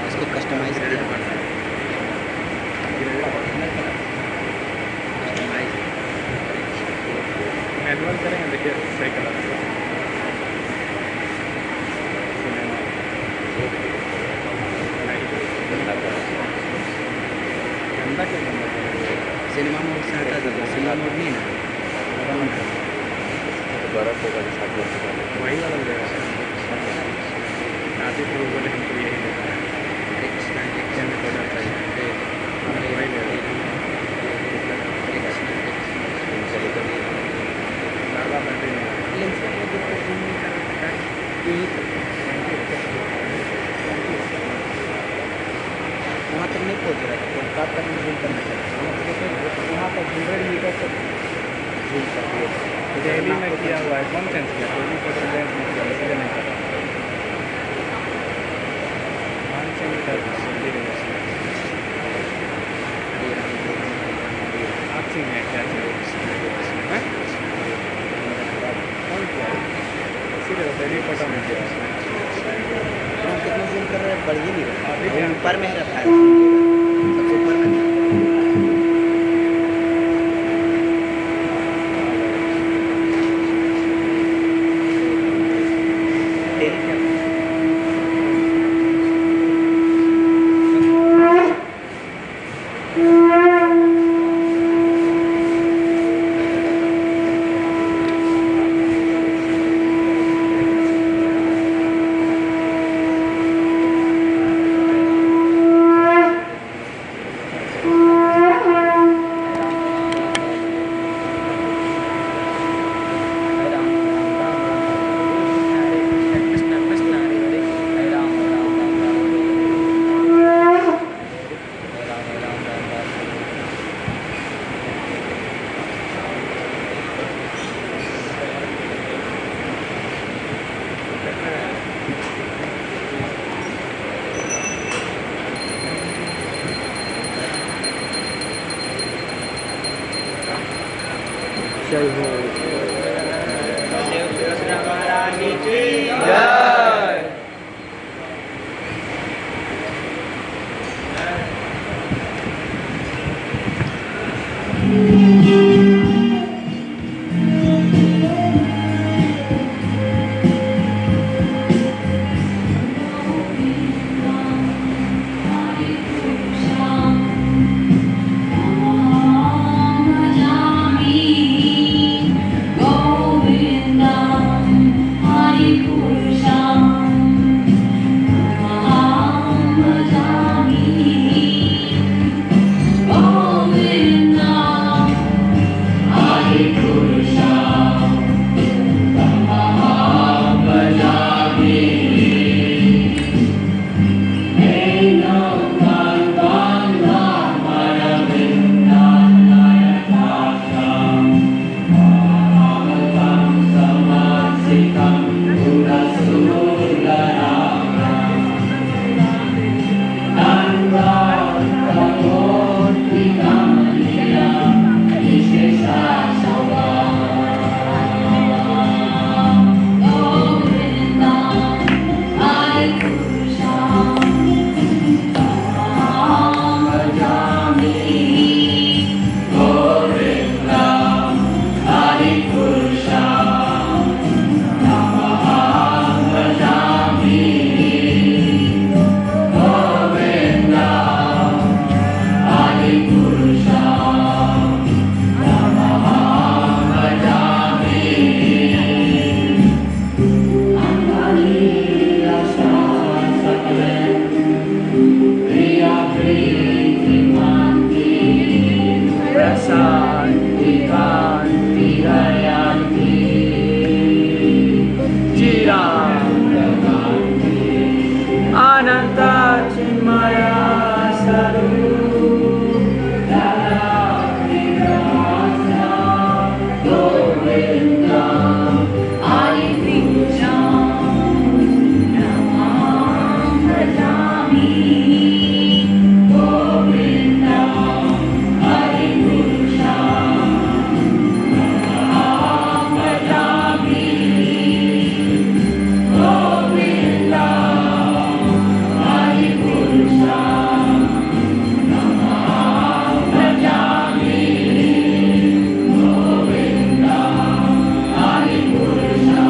इसको कस्टमाइज करना पड़ता है। मैनुअल करेंगे, देखिए सही कलर गंदा क्या गंदा सिनेमा मोड से हटा दो, सिनेमा मोड नहीं है ना, बर्फ होगा वही वाला लेगा आते थे बोले हमको यही लेना है, में थोड़ा चाहिए वही ले ज़्यादा बैटरी वहाँ तक नहीं पहुँच रहा है, कोलकाता तक जूम करना चाहिए, वहाँ तक 100 मीटर तक जूम कर दिए। दिल्ली में किया हुआ है, कौन चेंज किया, कोई फोटो लेंस नहीं किया, इसलिए नहीं कर रहा। आप सिंह है क्या कौन किया इसीलिए दिल्ली फोटो में किया कितना जूम कर रहा है, बढ़िया नहीं रहा, अभी ऊपर में ही रखा है, सबसे ऊपर में। जय हो। Shanti Kanti Gayanti Chiranta Kanti Ananta Chinmaya Sarup Dada Vigrasa Govinda Adi Krishna Namam Bhajami Govinda Adi Krishna Namam Bhajami Govinda Adi Krishna Namam Bhajami Govinda Adi Krishna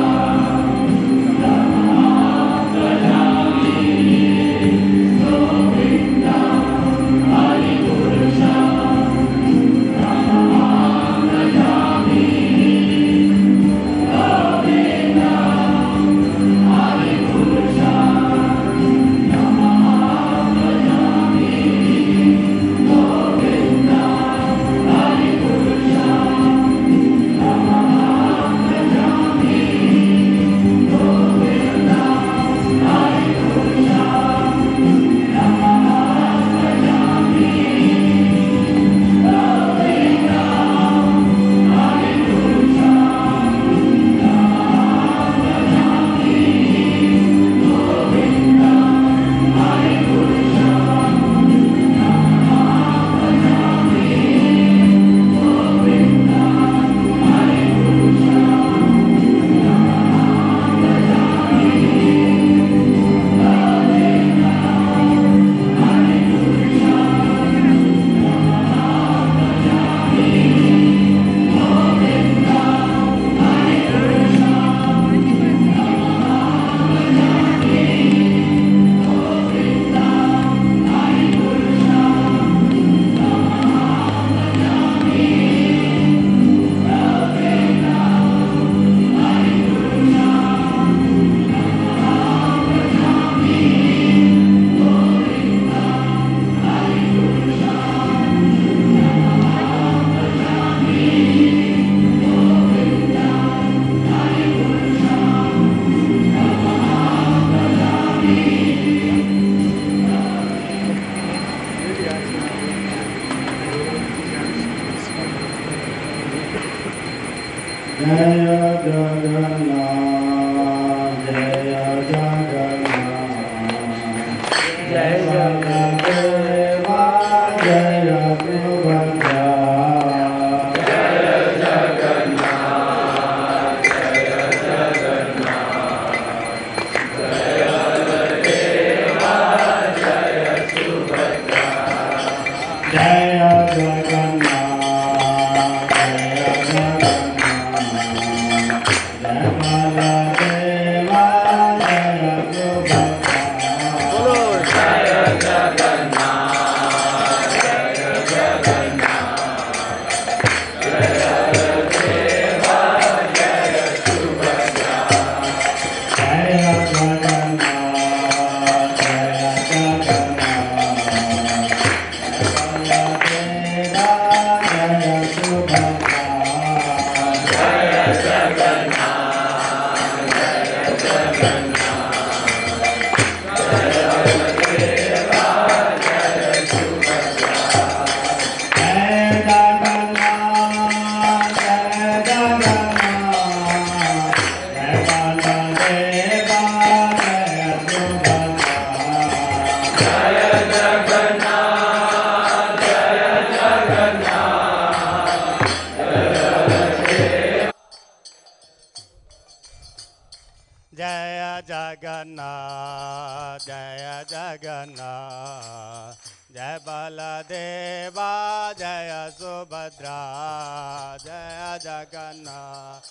Jagannath, Jaya Jagannath, Jaya Baladeva, Jaya Subhadra, Jaya Jagannath.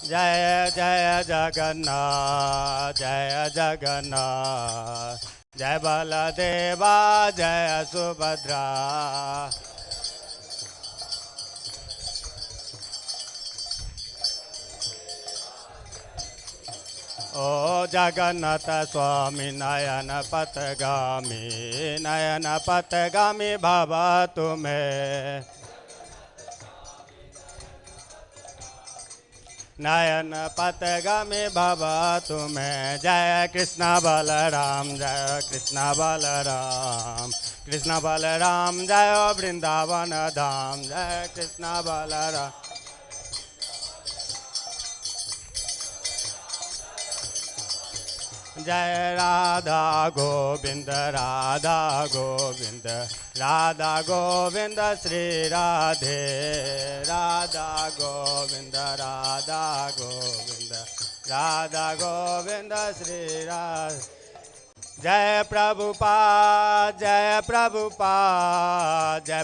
Jaya Jaya Jagannath, Jaya Jagannath, Jaya Baladeva, Jaya Subhadra. ओ जगन्नाथ स्वामी नयन पथगामी भवतु मे नयन पथगामी भवतु मे जय कृष्ण बलराम कृष्ण बलराम जय वृंदावन धाम जय कृष्ण बलराम जय राधा गोविंद श्री राधे राधा गोविंद श्री राधे जय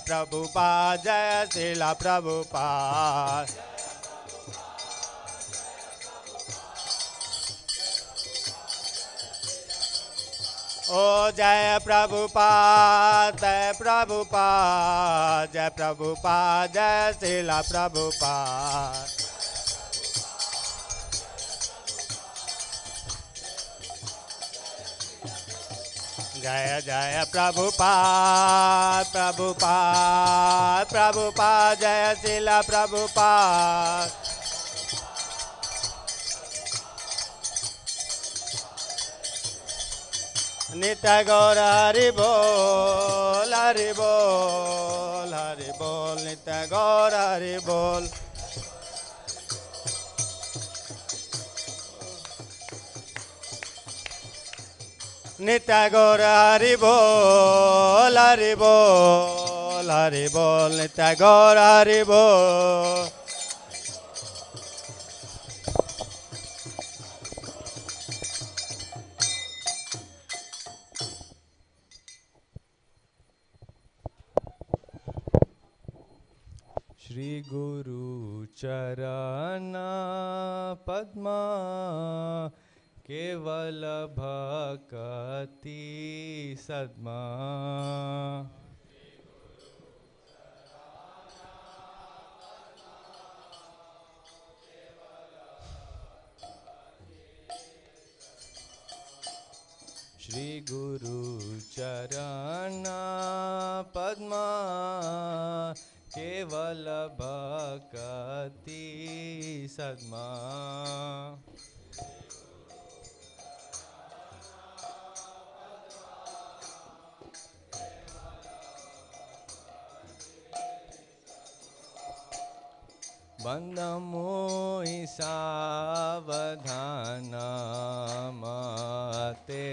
प्रभुपाद जय श्रीला प्रभुपाद ओ जय प्रभुपाद जय श्रीला प्रभुपाद जय जय प्रभुपाद जय श्रीला प्रभुपाद नित्य गौर हरि बोल नित्य गौर हरि बोल नित्य गौर हरि बोल नित्य गौर हरि बोल श्री गुरु चरण पद्मा केवल भक्ति सद्मा श्री गुरु चरण पद्मा केवल भक्ति सद्मा बंद मोहि सावधान मते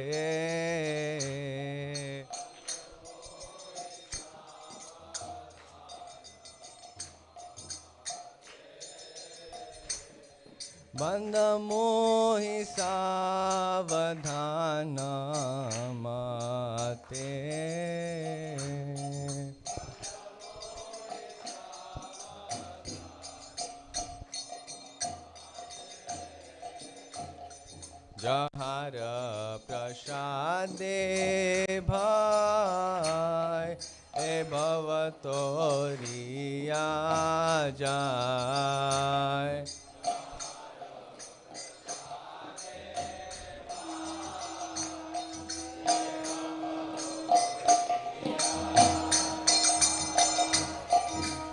बंद मोहि सावधान मते जहार प्रसादे भाई ए भवतोरिया जाय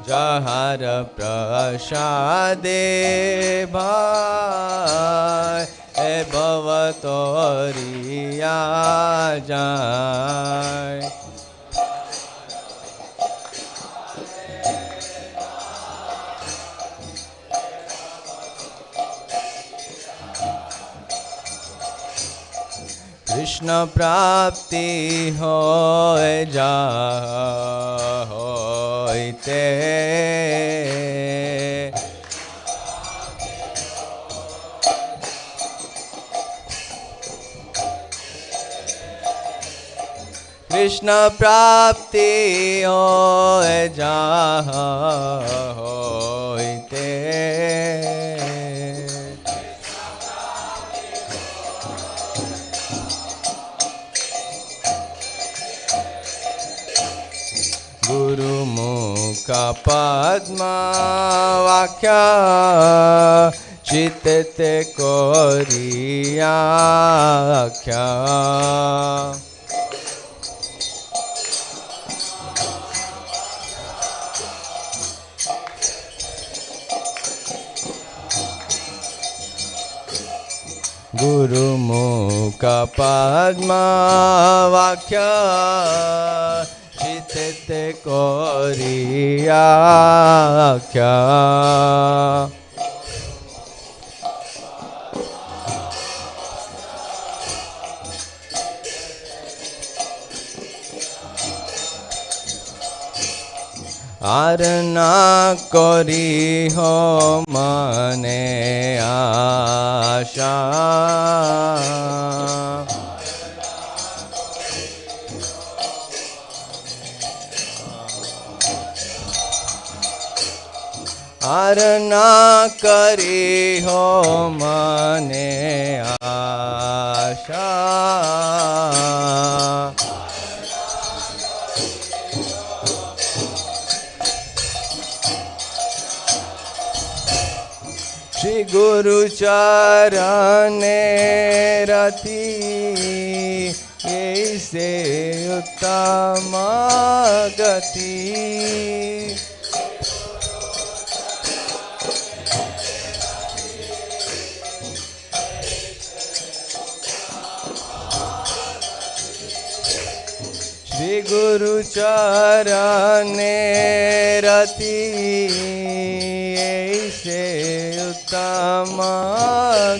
जहार प्रसादे भाई ए भवतोरिया जाय कृष्ण प्राप्ति होय जा होइते कृष्ण प्राप्ति होय जहाँ होइते गुरुमुख पद्म वाक्य চিত্তে করিয়া আখ্যা গুরুমুখ পদ্মা বাক্য চিত্তে করিয়া আখ্যা আর না করি মনে আশা আর না করি মনে আশা श्री गुरु चरणे रति ऐसे उत्तम गति श्री गुरु चरणे रति ऐसे उत्तम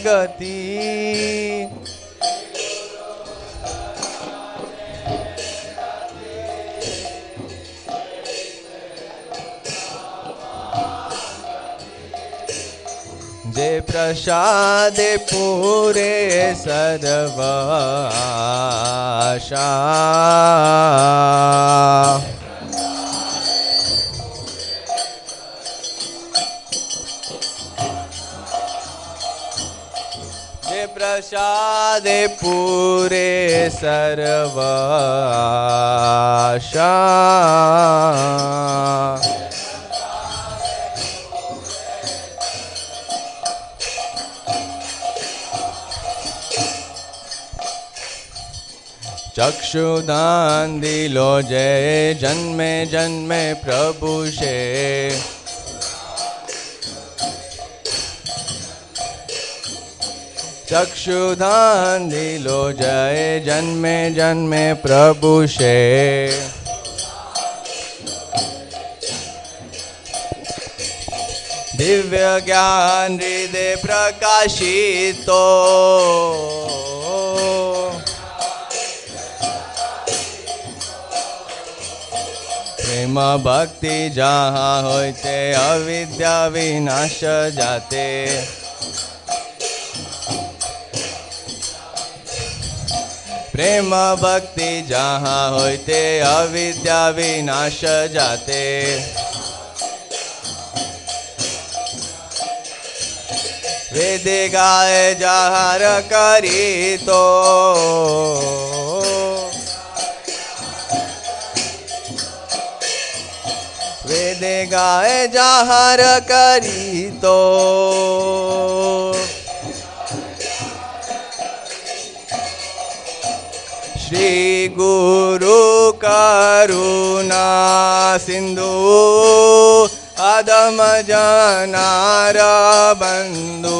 गति जे प्रसाद पूरे सर्व आशा जे प्रसाद पूरे सर्व आशा चक्षुदान दिलो जय जन्मे जन्मे प्रभु से चक्षुदान दिलो जय जन्मे जन्मे प्रभु से दिव्य ज्ञान हृदय प्रकाशितो प्रेम भक्ति जहाँ होते अविद्या विनाश जाते प्रेम भक्ति जहाँ होते अविद्या विनाश जाते वेद गाए जहार करी तो वेद गाए जहार करी तो श्री गुरु करुणा सिंधु अधम जनार बंधु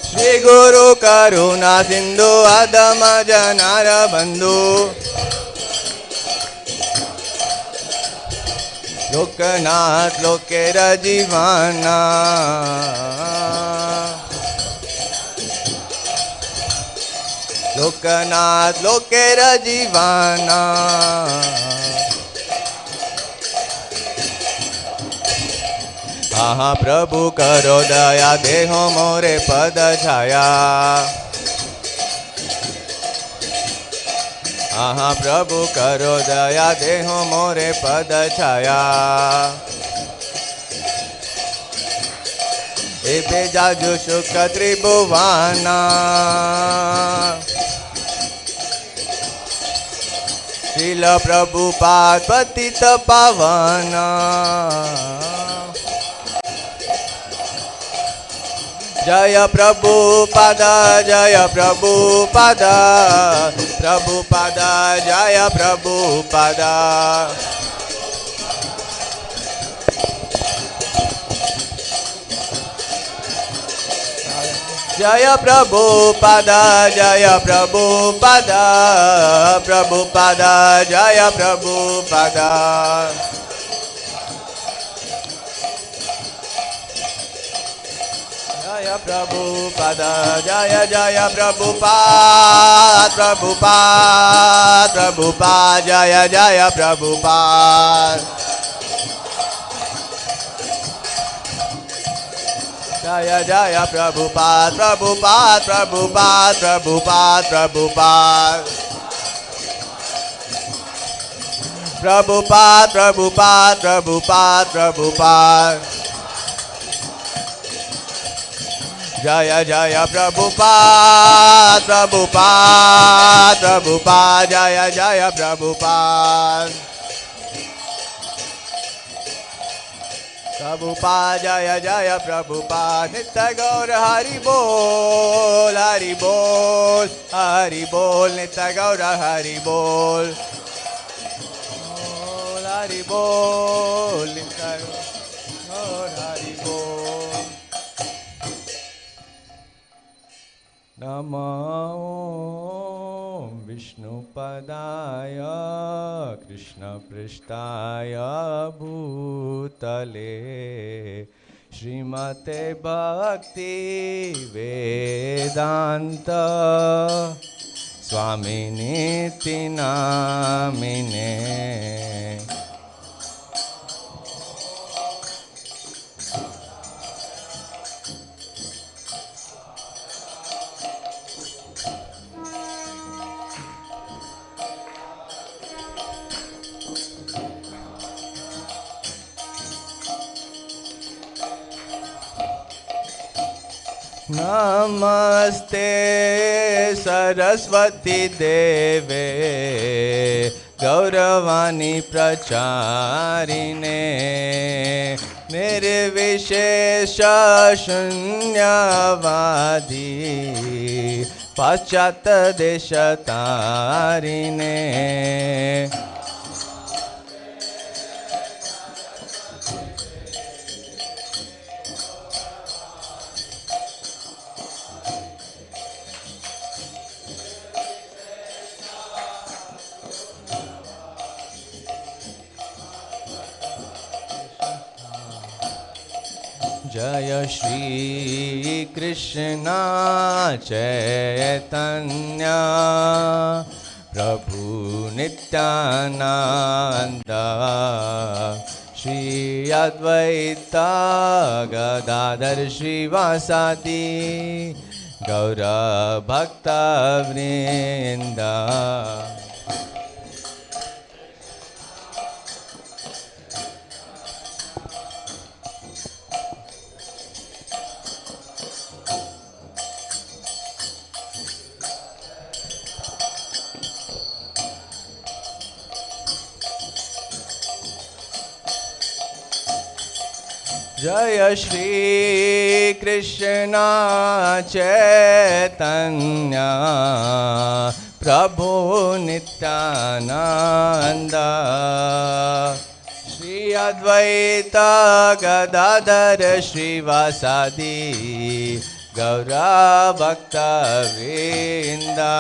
श्री गुरु करुणा सिंधु अधम जनार बंधु लोकनाथ लोकेर जीवाना लोकनाथ लोकेर जीवाना आहा प्रभु करो दया देहो मोरे पद छाया आहा प्रभु करो दया देहो मोरे पद छाया एबे जाजु सुख त्रिभुवाना Srila Prabhupada Patita Pavana. Jaya Prabhupada, Jaya Prabhupada, Prabhupada, Jaya Prabhupada. Jaya Prabhupada, Jaya Prabhupada, Prabhupada, Jaya Prabhupada. Jaya Prabhupada, Jaya Jaya Prabhupada, Prabhupada, Prabhupada, Jaya Jaya Prabhupada. Jaya Jaya Prabhupada, Prabhupada, Prabhupada, Prabhupada, Prabhupada. Prabhupada, Prabhupada, Prabhupada, Prabhupada. Jaya Jaya Prabhupada, Prabhupada, Prabhupada, Jaya Jaya Prabhupada. Prabhupada, Jaya Jaya Prabhupada. Nitya Gaura Hari Bol, Hari Bol, Hari Bol, Nitya Gaura Hari Bol. Hari Bol, Nitya Gaura Hari Bol. Namo Vishnupadaya Krishna Prishtaya Bhutale Srimate Bhakti Vedanta Swamini Namine. Namaste Saraswati Deve Gauravani Pracharine Nirvishesha Shunyavadi Paschata Deshatarine. Jaya Shri Krishna Chaitanya Prabhu Nityananda Shri Advaita Gadadhar Shrivasadi Gaura Bhakta Vrinda. Jaya Shri Krishna Chaitanya Prabhu Nityananda Shri Advaita Gadadhar Shrivasadi Gaura Bhakta Vrinda.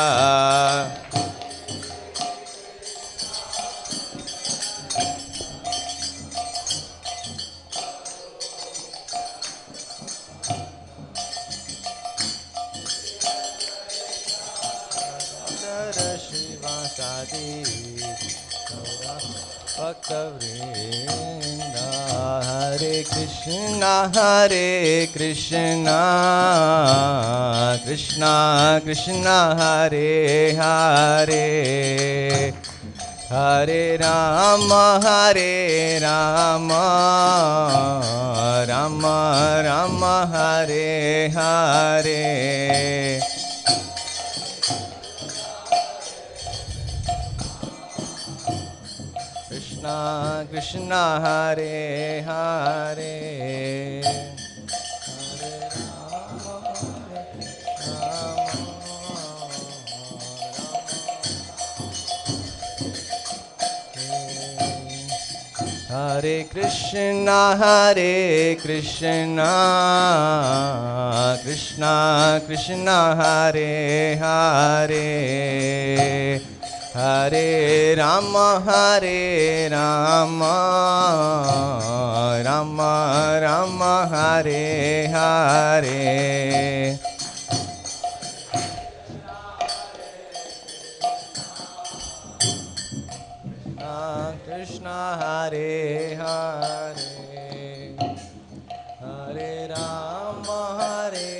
Hare Krishna, Hare Krishna, Krishna Krishna, Hare Hare, Hare Rama, Hare Rama, Rama Rama, Hare Hare. Krishna Hare Hare Hare Krishna Krishna Krishna Hare Hare Hare Rama Rama Rama Hare Hare Krishna Hare Hare Hare Rama Hare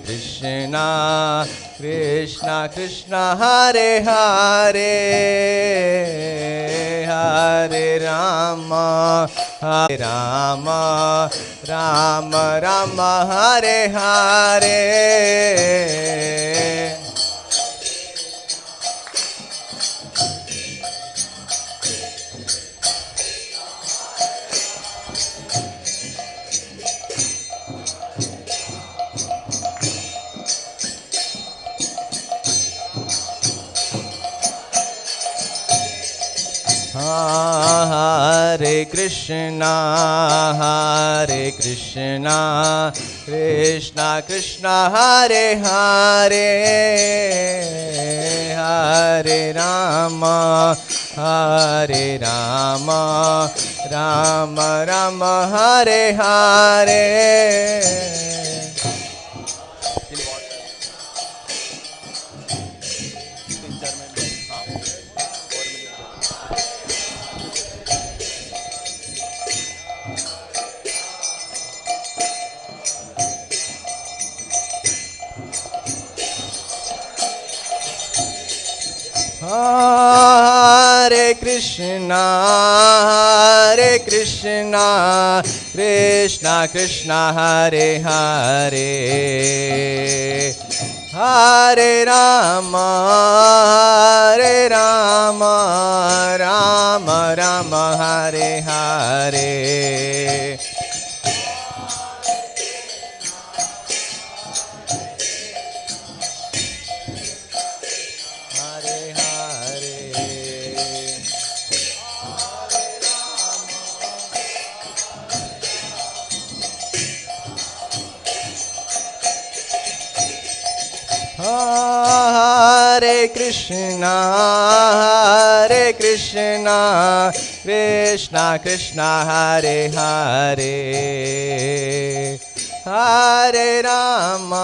Krishna Krishna Krishna Hare Hare Hare Rama Rama Rama Hare Hare Hare Krishna Krishna Krishna Hare Hare Hare Rama Rama Rama Hare Hare Hare Krishna Krishna Krishna Hare Hare Hare Rama Rama Rama Hare Hare Hare Krishna Krishna Krishna Hare Hare Hare Rama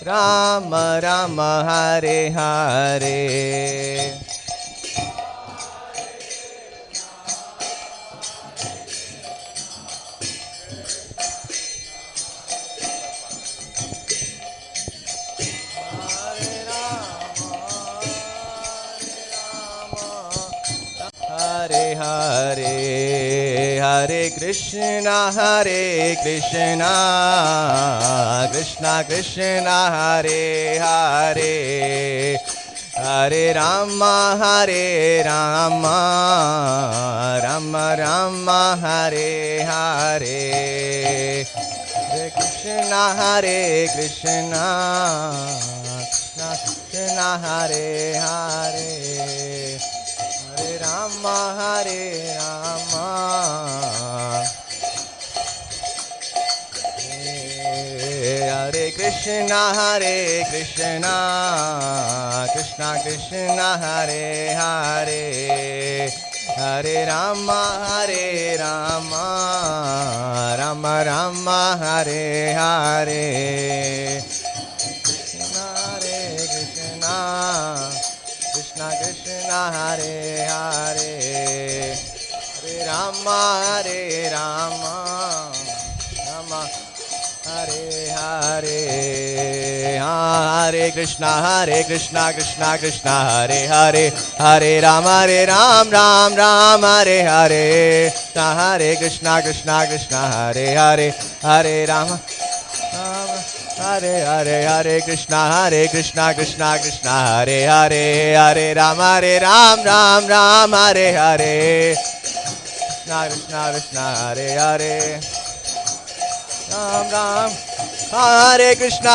Rama Rama Hare Hare Hare Hare Hare Krishna Krishna Krishna Hare Hare Hare Rama Rama Rama Hare Hare Hare Krishna Krishna Krishna Hare Hare Hare Rama Hare Krishna Krishna Krishna Hare Hare Hare Rama Rama Rama Hare Hare Krishna Krishna Hare Hare Hare Rama Rama Hare Hare Hare Krishna Krishna Krishna Hare Hare Hare Ram Ram Ram Hare Hare Hare Krishna Krishna Hare Hare Hare Rama Hare Hare Hare Krishna Krishna Krishna Hare Hare Hare Ram Ram Hare Hare Krishna Krishna Hare Hare Ram Ram Hare Krishna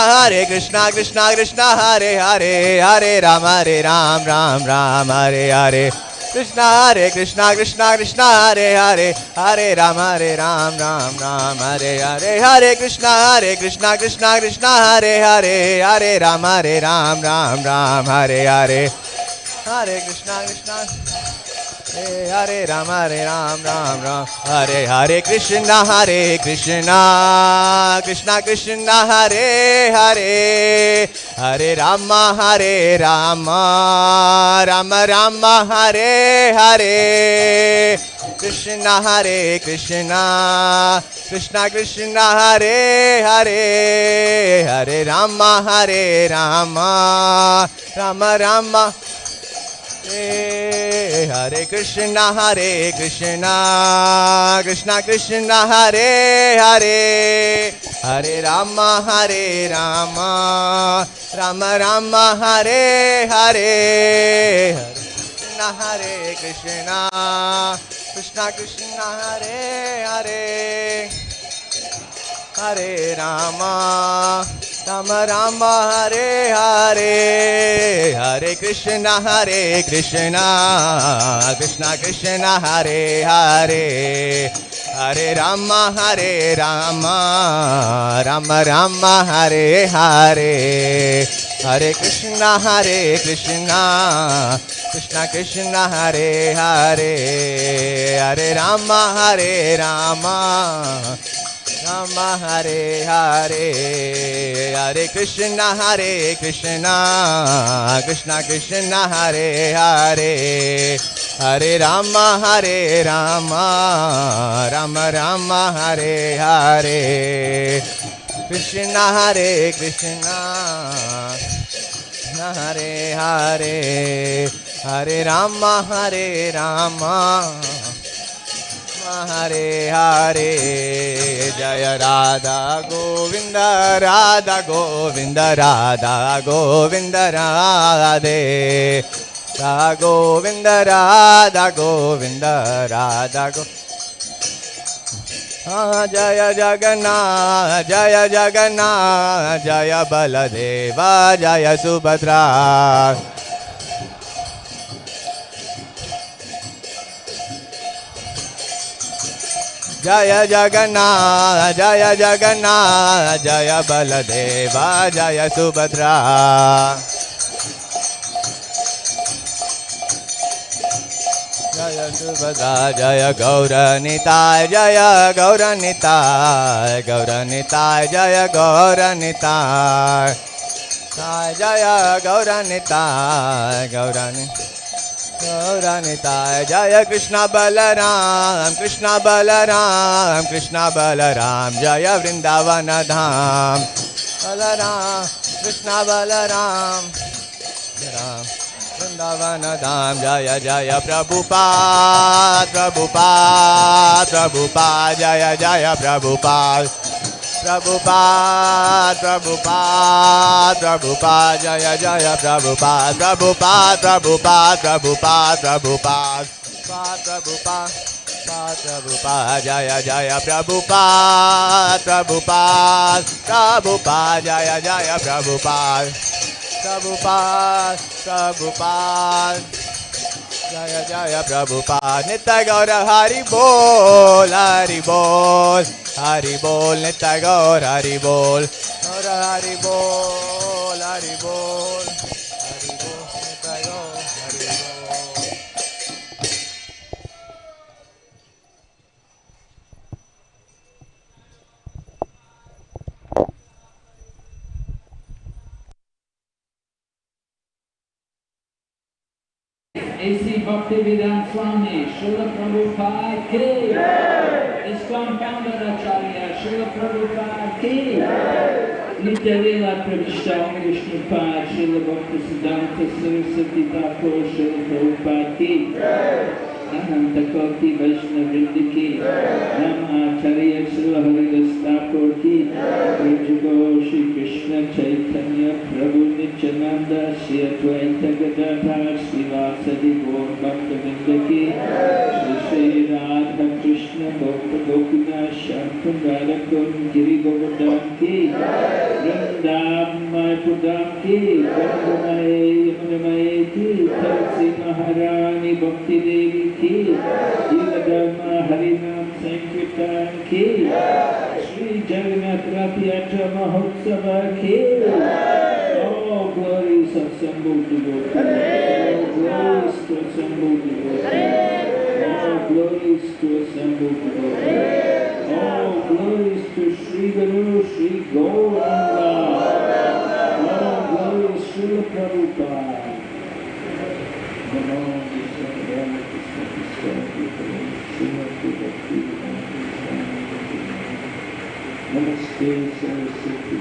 Krishna Krishna Hare Hare Hare Ram Ram Hare Hare Krishna Krishna Hare Hare Hare Ram Ram Hare Hare Hare Krishna Krishna Hare Hare Hare Ram Ram Hare Hare Hare Krishna Hare Ram Ram Hare Krishna Krishna Krishna Hare Hare Hare Rama Rama Hare Hare Krishna Krishna Hare Hare Hare Rama Rama Hare Krishna Krishna Hare Hare Hare Rama Rama Hare Hare Hare Krishna Krishna Hare Hare Hare Rama Rama Hare Hare Hare Krishna Krishna Hare Hare Hare Rama Rama Hare Hare Hare Krishna Krishna Hare Hare Hare Rama Rama Hare Hare Hare Krishna Krishna Hare Hare Hare Rama Rama Hare Hare Krishna Krishna Hare Hare Hare Rama Hare Hare Jaya Radha Govinda Radha Govinda Radha Govinda Radhe Radha Govinda Radha Govinda Radha Jaya Jagannath Jaya Jagannath Jaya Baladeva Jaya Subhadra Jaya Jagannath Jaya Jagannath Jaya Baladeva Jaya Subhadra Jaya Subhadra Jaya Gauranitai Jaya Gauranitai Gauranitai Jaya Gauranitai Jaya Gauranitai Gauranitai Gauranitai Jaya Krishna Balaram Krishna Balaram Krishna Balaram Jaya Vrindavana Dham Balaram Krishna Balaram Ram Vrindavana Dham Jaya Jaya Prabhupada Prabhupada Prabhupada Jaya Jaya Prabhupada Prabhupada Prabhupada Prabhupada Jaya Jaya Prabhupada Prabhupada Prabhupada Prabhupada Prabhupada Prabhupada Prabhupada Jaya Jaya Prabhupada Prabhupada Prabhupada Jaya Jaya Prabhupada Prabhupada Prabhupada Jaya Jaya Prabhupada Nitya Gaura Hari Bol Hari Bol Hari Bol Nitya Gaura Hari Bol Gaura Hari Bol Hari Bol Hari Bol Nitya Gaura Hari Bol. AC Bhaktivedanta Swami, Srila Prabhupada ki. ISKCON founder Acharya, Srila Prabhupada ki. Nitya Leela Pravishta Vishnupad, Srila Bhaktisiddhanta Saraswati Thakur, Srila Prabhupada ki. Ananta Koti Vaishnavrinda ki. Rama Acharya Srila Haridas Thakur ki. Prajago Shri Krishna Chaitanya Prabhu Nityananda Shri Advaita Gadadhar Srivasadi Gaur Bhaktavinda ki. Shri Shri Radha Krishna Bhakta Gopina Shankar Radhakun Giri Govardhan ki. Vrindam Mayapudam ki. Vandamaye Yamunamaye ki. Tulsi Maharani Bhakti Devi ki. Yiladharma Harinam Sankirtan ki. Shri Jagannath Rathayatra Mahotsava ki. All glories of assembled devotees. All glories to assembled devotees. All glories to assembled devotees. All glories to Sri Guru Sri Gauranga. All glories to Srila Prabhupada. Namaste Saraswati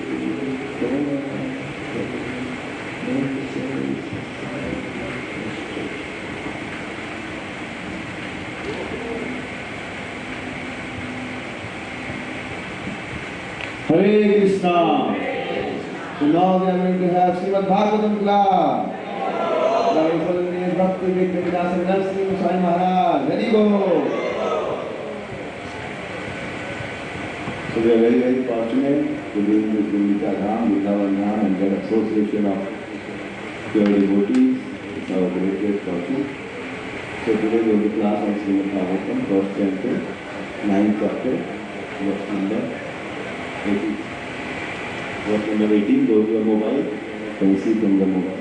Hare Krishna. So now we are going to have Srimad Bhagavatam class. Our Holiness Bhakti Vedanta Narasimha Swami Maharaj. Ready go. So we are very, very fortunate to be in this Gundica Dham, Vrindavan and get association of pure devotees. It's our great, great fortune. So today we will be class on Srimad Bhagavatam, first chapter, 9th chapter, verse number 18. Verse number 18, those who are mobile can see from the mobile.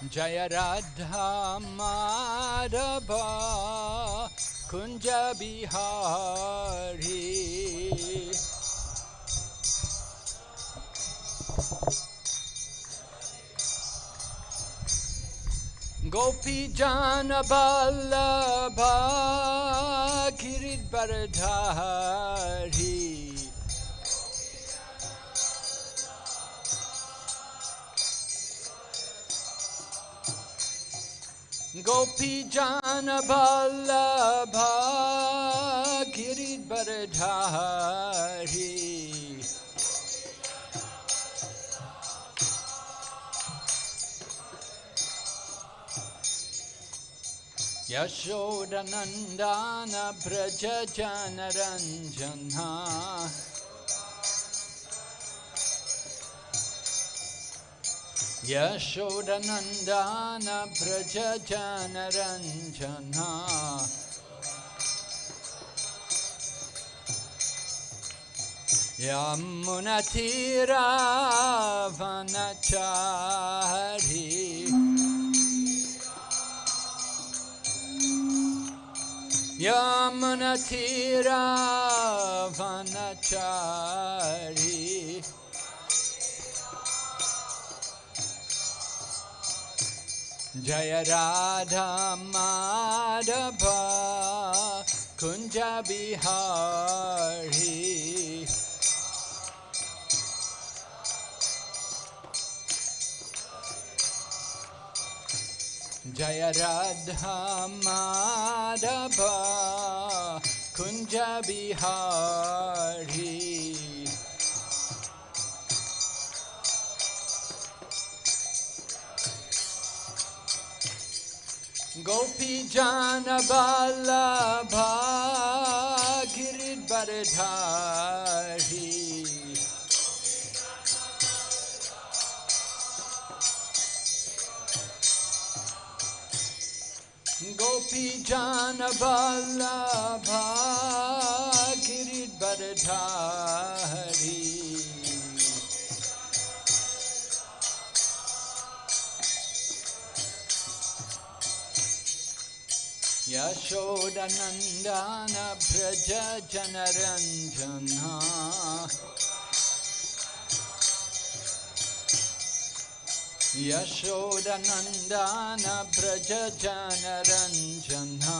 Jaya Radha Madhava Kunja Bihari Gopi Jana Vallabha Girid Baradhari Gopi Jana Vallabha Giridharadhari Yashodanandana Braja Janaranjana Yashodanandana Braja Janaranjana Yamunatira Vanachari Yamunatira Vanachari Jaya Radha Madhava Kunja Bihari Jaya Radha Madhava Kunja Bihari Gopi Jana Vallabha Giridharadhari Gopi Jana Vallabha Giridharadhari Yashodanandana Braja Janaranjana Yashodanandana Braja Janaranjana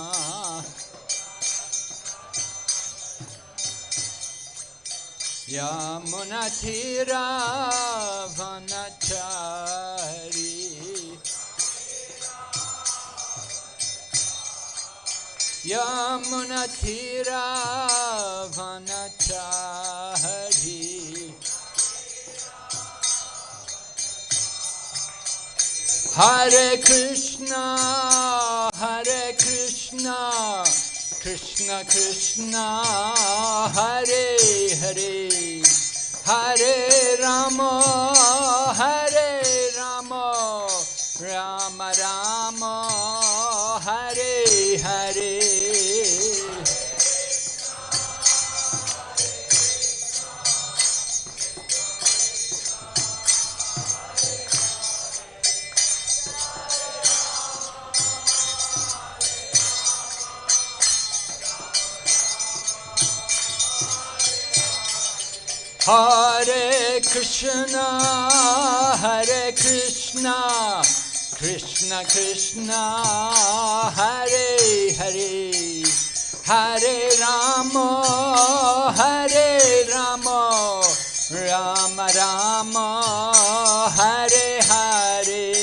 Yamunatira Vanachari Yamunatira Vanachari Hare Krishna Krishna Krishna Hare Hare Hare Rama Rama Rama Hare Hare Hare Krishna Krishna Krishna Hare Hare Hare Rama Rama Rama Hare Hare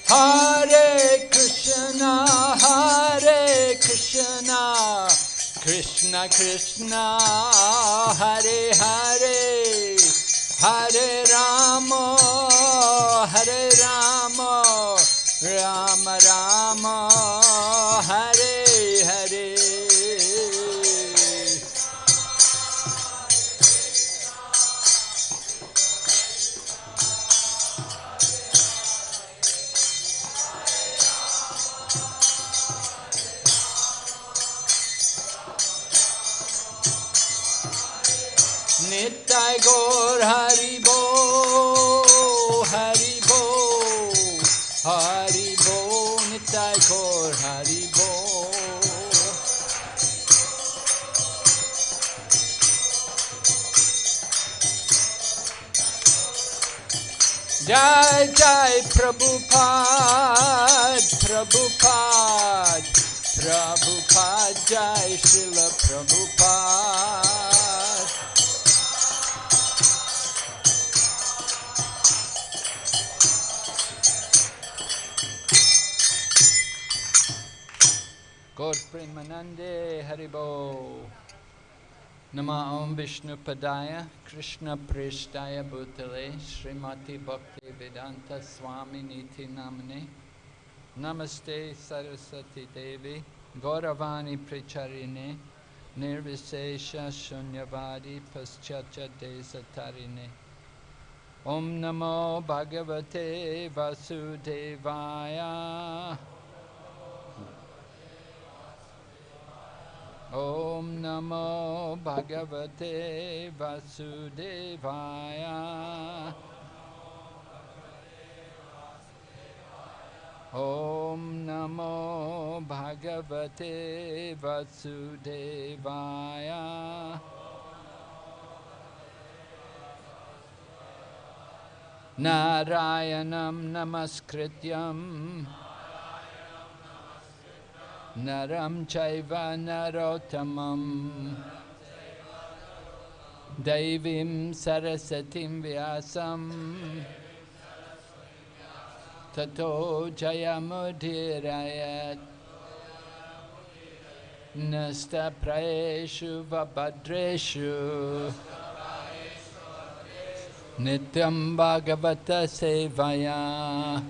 Hare Krishna Krishna Krishna Hare Hare Hare Rama Rama Rama Hare Hare Nitai Gaur Hari Bo, Hari Bo, Hari Bo, Nitai Gaur Hari Bo. Jai Jai Prabhupada, Prabhupada, Prabhupada, Jai Srila Prabhupada. Gaur Premanande Haribo. Nama Om Vishnu Padaya Krishna Preshtaya Bhutale Srimati Bhakti Vedanta Swami Niti Namane Namaste Saraswati Devi Gauravani Pricharine Nirvisesha Shunyavadi Paschatya Desatarine Om Namo Bhagavate Vasudevaya Om Namo Bhagavate Vasudevaya Om Namo Bhagavate Vasudevaya Narayanam Namaskrityam Naram Chaiva Narotamam Devim Sarasatim Vyasam Tato Jayamudirayat Nasta Praeshu Vabhadreshu Nityam Bhagavata Sevaya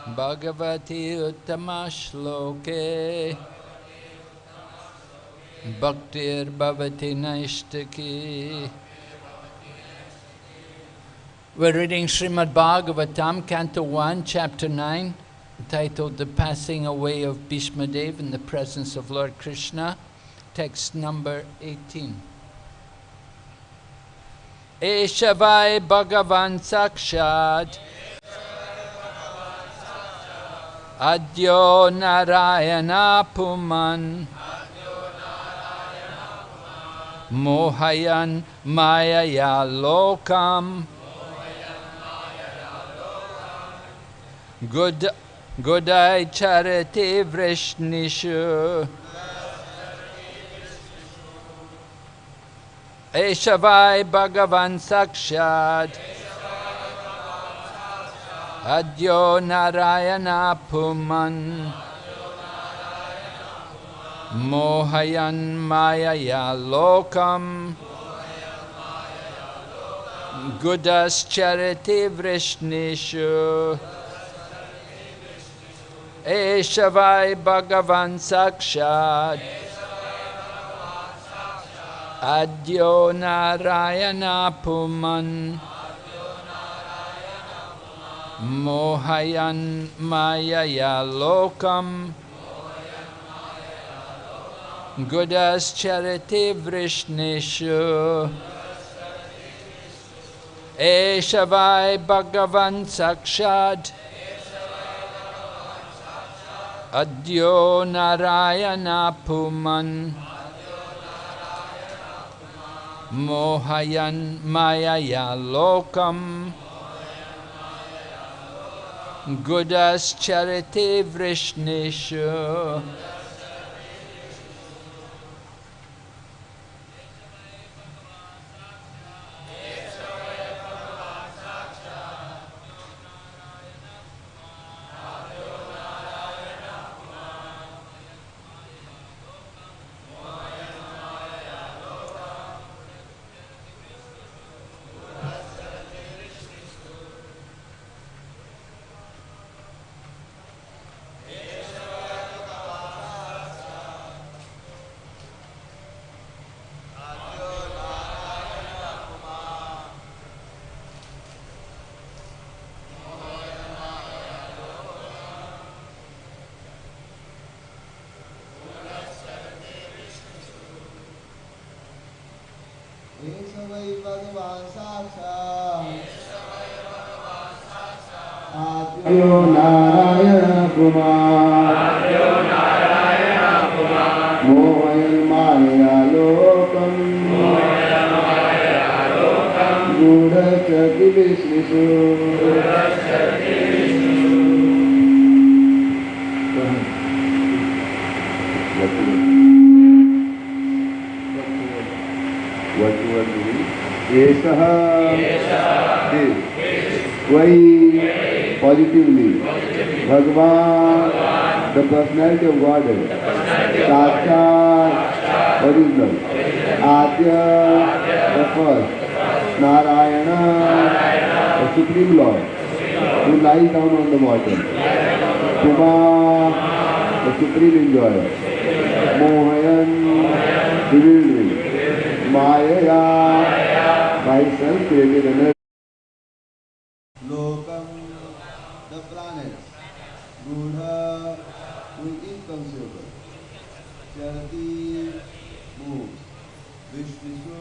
Bhagavati Uttama Shloke Bhaktir Bhavati Naishtaki. We're reading Srimad Bhagavatam, Canto 1, Chapter 9, titled The Passing Away of Bhishma Dev in the Presence of Lord Krishna, text number 18. Eshavai Bhagavan Sakshat Adyo Narayana Puman Mohayan Mayaya Lokam Godai Charati Vrishnishu Eshavai Bhagavan Sakshat Adyo Narayana Puman Mohayan Mayaya Lokam Gudas Chariti Vrishnishu Eshavai Bhagavan Sakshat Adyo Narayana Puman Mohayan Mayaya Lokam Gudas Chariti Vrishnishu Eshavai Bhagavan Sakshat Adyo Narayana Puman Mohayan Mayaya Lokam Gudas Chariti Vrishnishu. Adyo Narayana Kumar Mohayan Maya Lokam Gudha Chakti Vishnu. What you are doing? Yesaha. This. Why? Positively. Bhagavan, the personality of Godhead. Sakshat, original. Adya, the first. Narayana, the Supreme Lord, who lies down on the water. Kuma, the Supreme Enjoyer. Mohayan, bewildering. Maya, by self-created energy. Lokam, the planets. Buddha, who is inconceivable. Charati, moves. Vishnu,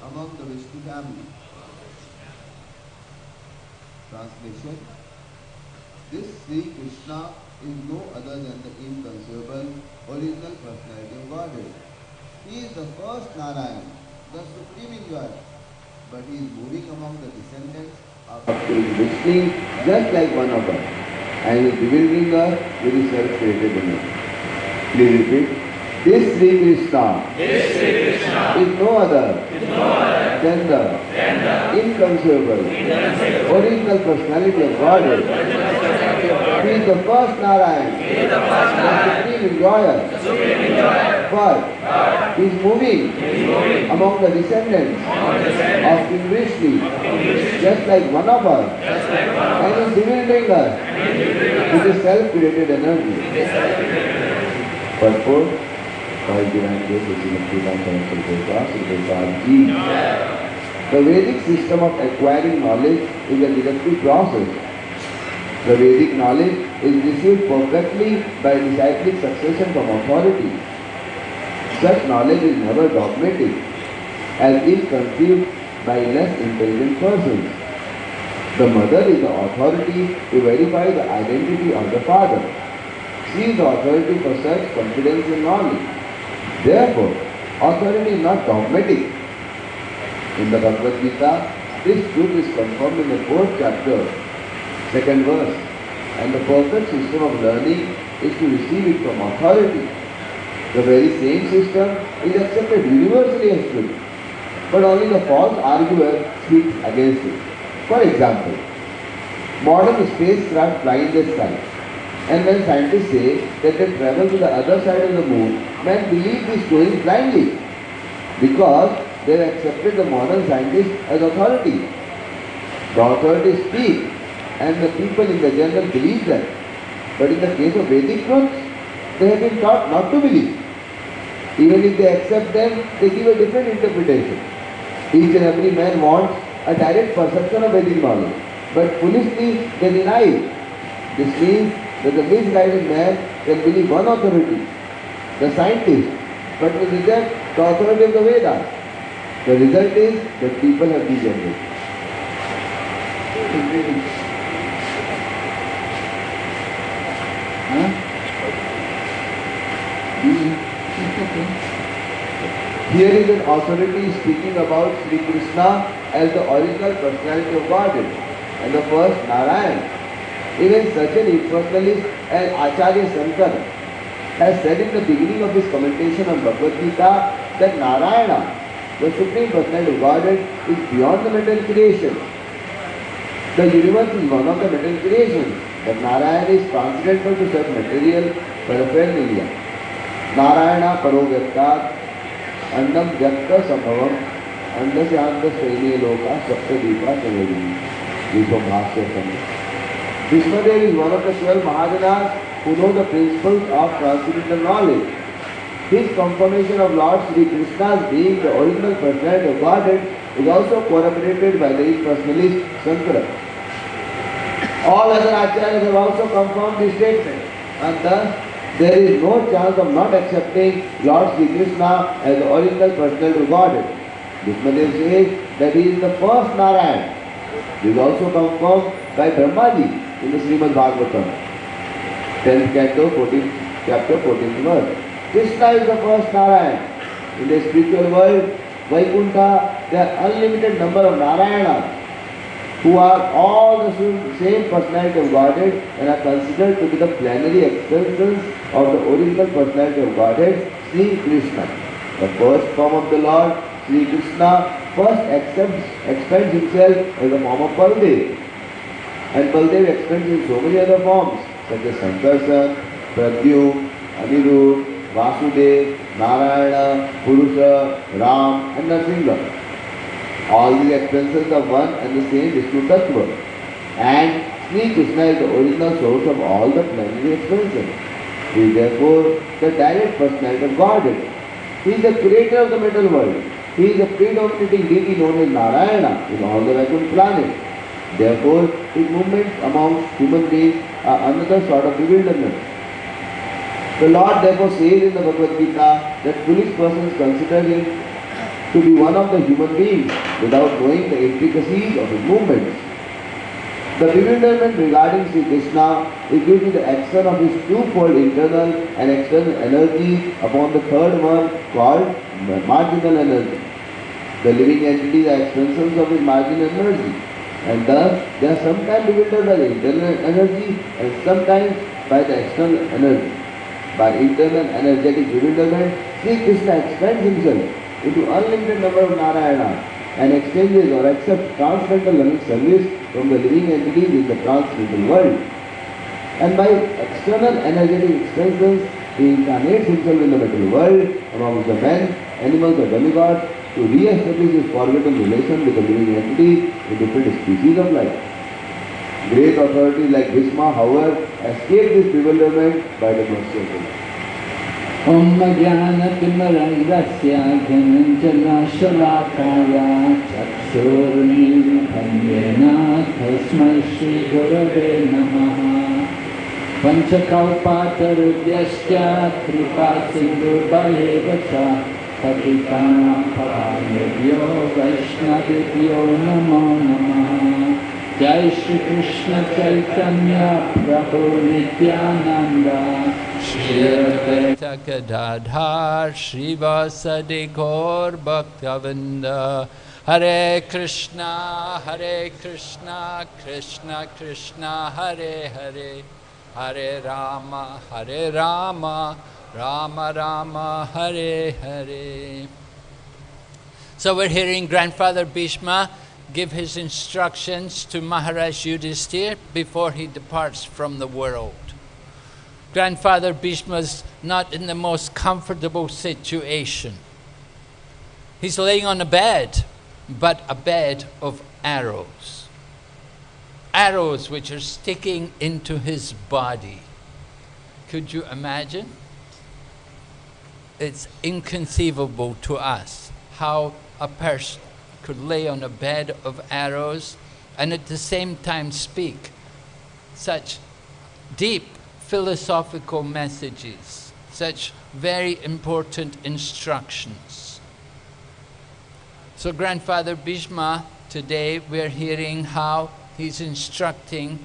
among the Vishnu family. Translation. This Sri Krishna is no other than the inconceivable original personality of Godhead. He is the first Narayan, the supreme enjoyer, but he is moving among the descendants of Vishnu just like one of us, and is bewildering us with his self-created energy. Please repeat. This Sri Krishna is no other than the inconceivable original personality of Godhead. He is the first Narayan, the supreme enjoyer, but he is moving among the descendants of King Vishnu, just like one of us, and is bewildering us with his self-created energy. Purport by Divine Grace of Srila Prabhupada. The Vedic system of acquiring knowledge is a deductive process. The Vedic knowledge is received perfectly by disciplic succession from authority. Such knowledge is never dogmatic, as is conceived by less intelligent persons. The mother is the authority to verify the identity of the father. She is the authority for such confidence and knowledge. Therefore, authority is not dogmatic. In the Bhagavad Gita, this truth is confirmed in the 4th chapter, 2nd verse, and the perfect system of learning is to receive it from authority. The very same system is accepted universally as truth, but only the false arguer speaks against it. For example, modern spacecraft fly in the sky, and when scientists say that they travel to the other side of the moon, men believe these stories blindly because they have accepted the modern scientists as authority. The authorities speak and the people in the general believe them. But in the case of Vedic truths, they have been taught not to believe. Even if they accept them, they give a different interpretation. Each and every man wants a direct perception of Vedic knowledge, but foolishly they deny it. This means that the misguided man can believe one authority, the scientist, but will reject the authority of the Vedas. The result is that people have degenerated. Here is an authority speaking about Sri Krishna as the original personality of Godhead and the first Narayan. Even such an impersonalist as Acharya Shankara has said in the beginning of his commentation on Bhagavad Gita that Narayana, the Supreme Personality of Godhead, is beyond the material creation. The universe is one of the material creations, but Narayana is transcendental to such material paraphernalia. Narayana Parovyaktat Andam Jakta Sambhavam Andasyanta Srene Loka Saptadipa Savadini. This was Bhashya Sangha. Vishmadev is one of the 12 Mahajanas who know the principles of transcendental knowledge. His confirmation of Lord Sri Krishna's being the original personality of Godhead is also corroborated by the impersonalist Shankara. All other acharyas have also confirmed this statement, and thus there is no chance of not accepting Lord Sri Krishna as the original personality of Godhead. Vishmadev says that he is the first Narayan. This is also confirmed by Brahmaji in the Srimad Bhagavatam, 10th canto, 14th chapter, 14th verse. Krishna is the first Narayan. In the spiritual world, Vaikuntha, there are unlimited number of Narayanas. who are all the same personality of Godhead and are considered to be the plenary expressions of the original personality of Godhead, Sri Krishna. The first form of the Lord, Sri Krishna, first expends himself as the form of Baldev. And Baldev expends in so many other forms, such as Sankarsan, Pradyum, Anirudh, Vasudev, Narayana, Purusha, Ram and Nrsimha. All these expressions are one and the same Vishnu Tattva. And Sri Krishna is the original source of all the plenary expressions. He is therefore the direct personality of Godhead. He is the creator of the material world. He is the predominating deity known as Narayana in all the Vaikuntha planets. Therefore, his movements amongst human beings are another sort of bewilderment. The Lord therefore says in the Bhagavad Gita that foolish persons consider him to be one of the human beings without knowing the intricacies of his movements. The bewilderment regarding Sri Krishna is due to the action of his twofold internal and external energy upon the third one called marginal energy. The living entities are extensions of his marginal energy, and thus they are sometimes bewildered by the internal energy and sometimes by the external energy. By internal energetic bewilderment, Sri Krishna expands himself into unlimited number of Narayana and exchanges or accepts transcendental loving service from the living entities in the transcendental world. And by external energetic extensions, he incarnates himself in the material world amongst the men, animals or demigods to re-establish his forgotten relation with the living entities in different species of life. Great authorities like Bhishma, however, escape this bewilderment by the mercy of God. Om Jnana Timarandasya Dhananjana Shalakaya Chakshurmilbhandena Tasmai Shri Gurave Namaha Panchakalpatarubhyasya Kripa Sindhu Balevacha Patitanam Pavanebhyo Vaishnavibhyo Namo Namaha Jai Shri Krishna Chaitanya Prabhu Nityananda Shri Advaita Gadadhar Srivasadi Gaur Bhaktavinda Hare Krishna Krishna Krishna Hare Hare Hare Rama Rama Rama Hare Hare. So we're hearing Grandfather Bhishma give his instructions to Maharaj Yudhisthira before he departs from the world. Grandfather Bhishma's not in the most comfortable situation. He's laying on a bed, but a bed of arrows. Arrows which are sticking into his body. Could you imagine? It's inconceivable to us how a person could lay on a bed of arrows and at the same time speak such deep philosophical messages, such very important instructions. So Grandfather Bhishma, today we're hearing how he's instructing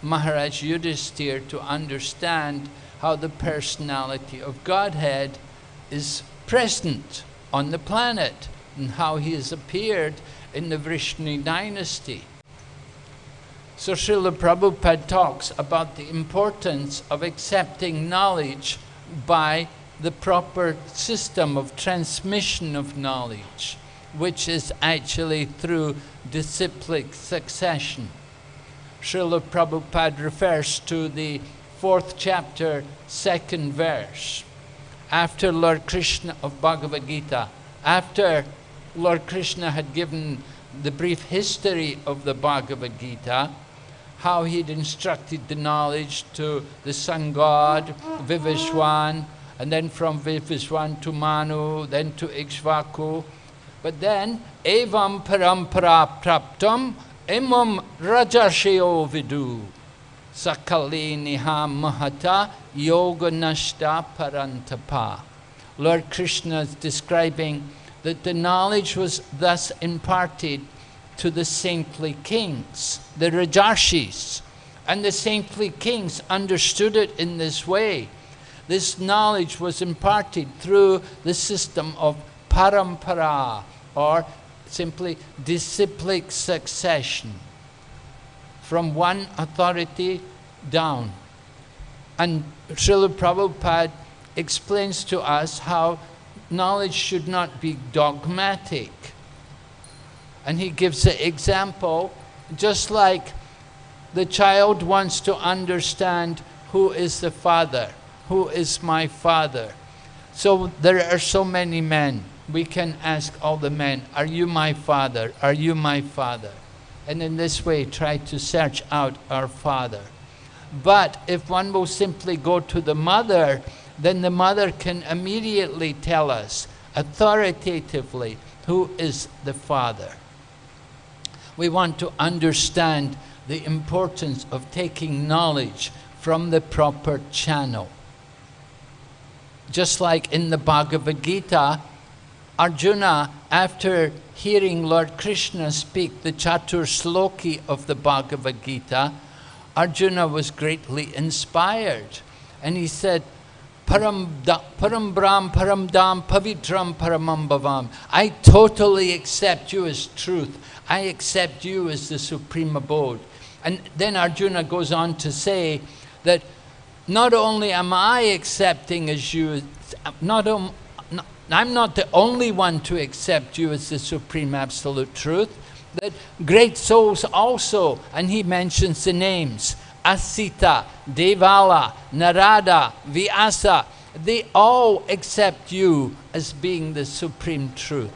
Maharaj Yudhisthira to understand how the personality of Godhead is present on the planet and how he has appeared in the Vrishni dynasty. So Srila Prabhupada talks about the importance of accepting knowledge by the proper system of transmission of knowledge, which is actually through disciplic succession. Srila Prabhupada refers to the 4th chapter, 2nd verse. After Lord Krishna of Bhagavad Gita, after Lord Krishna had given the brief history of the Bhagavad Gita, how he'd instructed the knowledge to the sun god, Vivishwan, and then from Vivishwan to Manu, then to Ikshvaku. But then, evam parampara praptam imam rajarshio vidu sakali niham mahata yoga nashta parantapa. Lord Krishna is describing that the knowledge was thus imparted to the saintly kings, the Rajarshis, and the saintly kings understood it in this way. This knowledge was imparted through the system of parampara, or simply disciplic succession. from one authority down. And Srila Prabhupada explains to us how knowledge should not be dogmatic. And he gives an example, just like the child wants to understand who is the father, who is my father. So there are so many men. We can ask all the men, are you my father? Are you my father? And in this way try to search out our father. But if one will simply go to the mother, then the mother can immediately tell us authoritatively who is the father. We want to understand the importance of taking knowledge from the proper channel. Just like in the Bhagavad Gita, Arjuna, after hearing Lord Krishna speak the Chatur Sloki of the Bhagavad Gita, Arjuna was greatly inspired. And he said, Param Brahm, Param Dham, Pavitram, Paramam Bhavam. I totally accept you as truth. I accept you as the supreme abode. And then Arjuna goes on to say that not only am I accepting as you, I'm not the only one to accept you as the supreme absolute truth, that great souls also, and he mentions the names, Asita, Devala, Narada, Vyasa, they all accept you as being the supreme truth.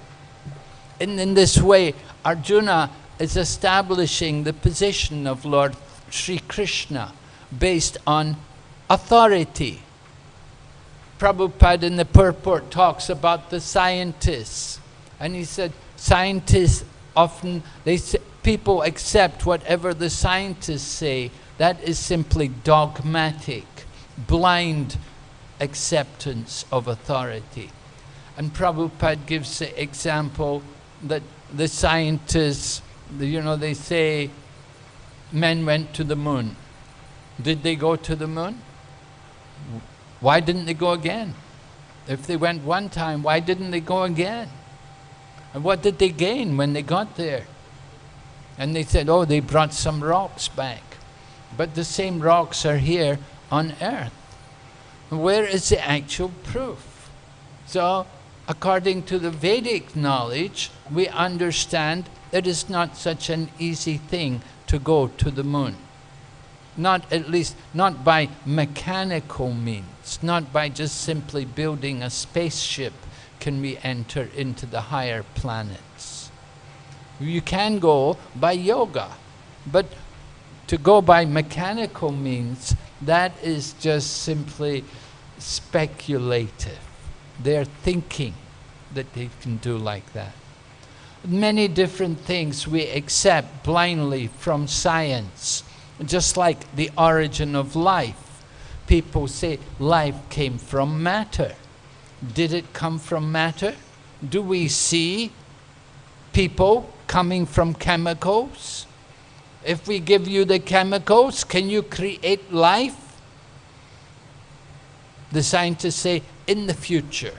And in this way, Arjuna is establishing the position of Lord Sri Krishna based on authority. Prabhupada in the purport talks about the scientists, and he said scientists often, people accept whatever the scientists say. That is simply dogmatic, blind acceptance of authority. And Prabhupada gives the example that the scientists, they say men went to the moon. Did they go to the moon? Why didn't they go again? If they went one time, why didn't they go again? And what did they gain when they got there? And they said, oh, they brought some rocks back. But the same rocks are here on earth. Where is the actual proof? So, according to the Vedic knowledge, we understand it is not such an easy thing to go to the moon. Not at least, not by mechanical means, not by just simply building a spaceship can we enter into the higher planets. You can go by yoga, but to go by mechanical means, that is just simply speculative. They're thinking that they can do like that. Many different things we accept blindly from science, just like the origin of life. People say life came from matter. Did it come from matter? Do we see people coming from chemicals? If we give you the chemicals, can you create life? The scientists say, in the future,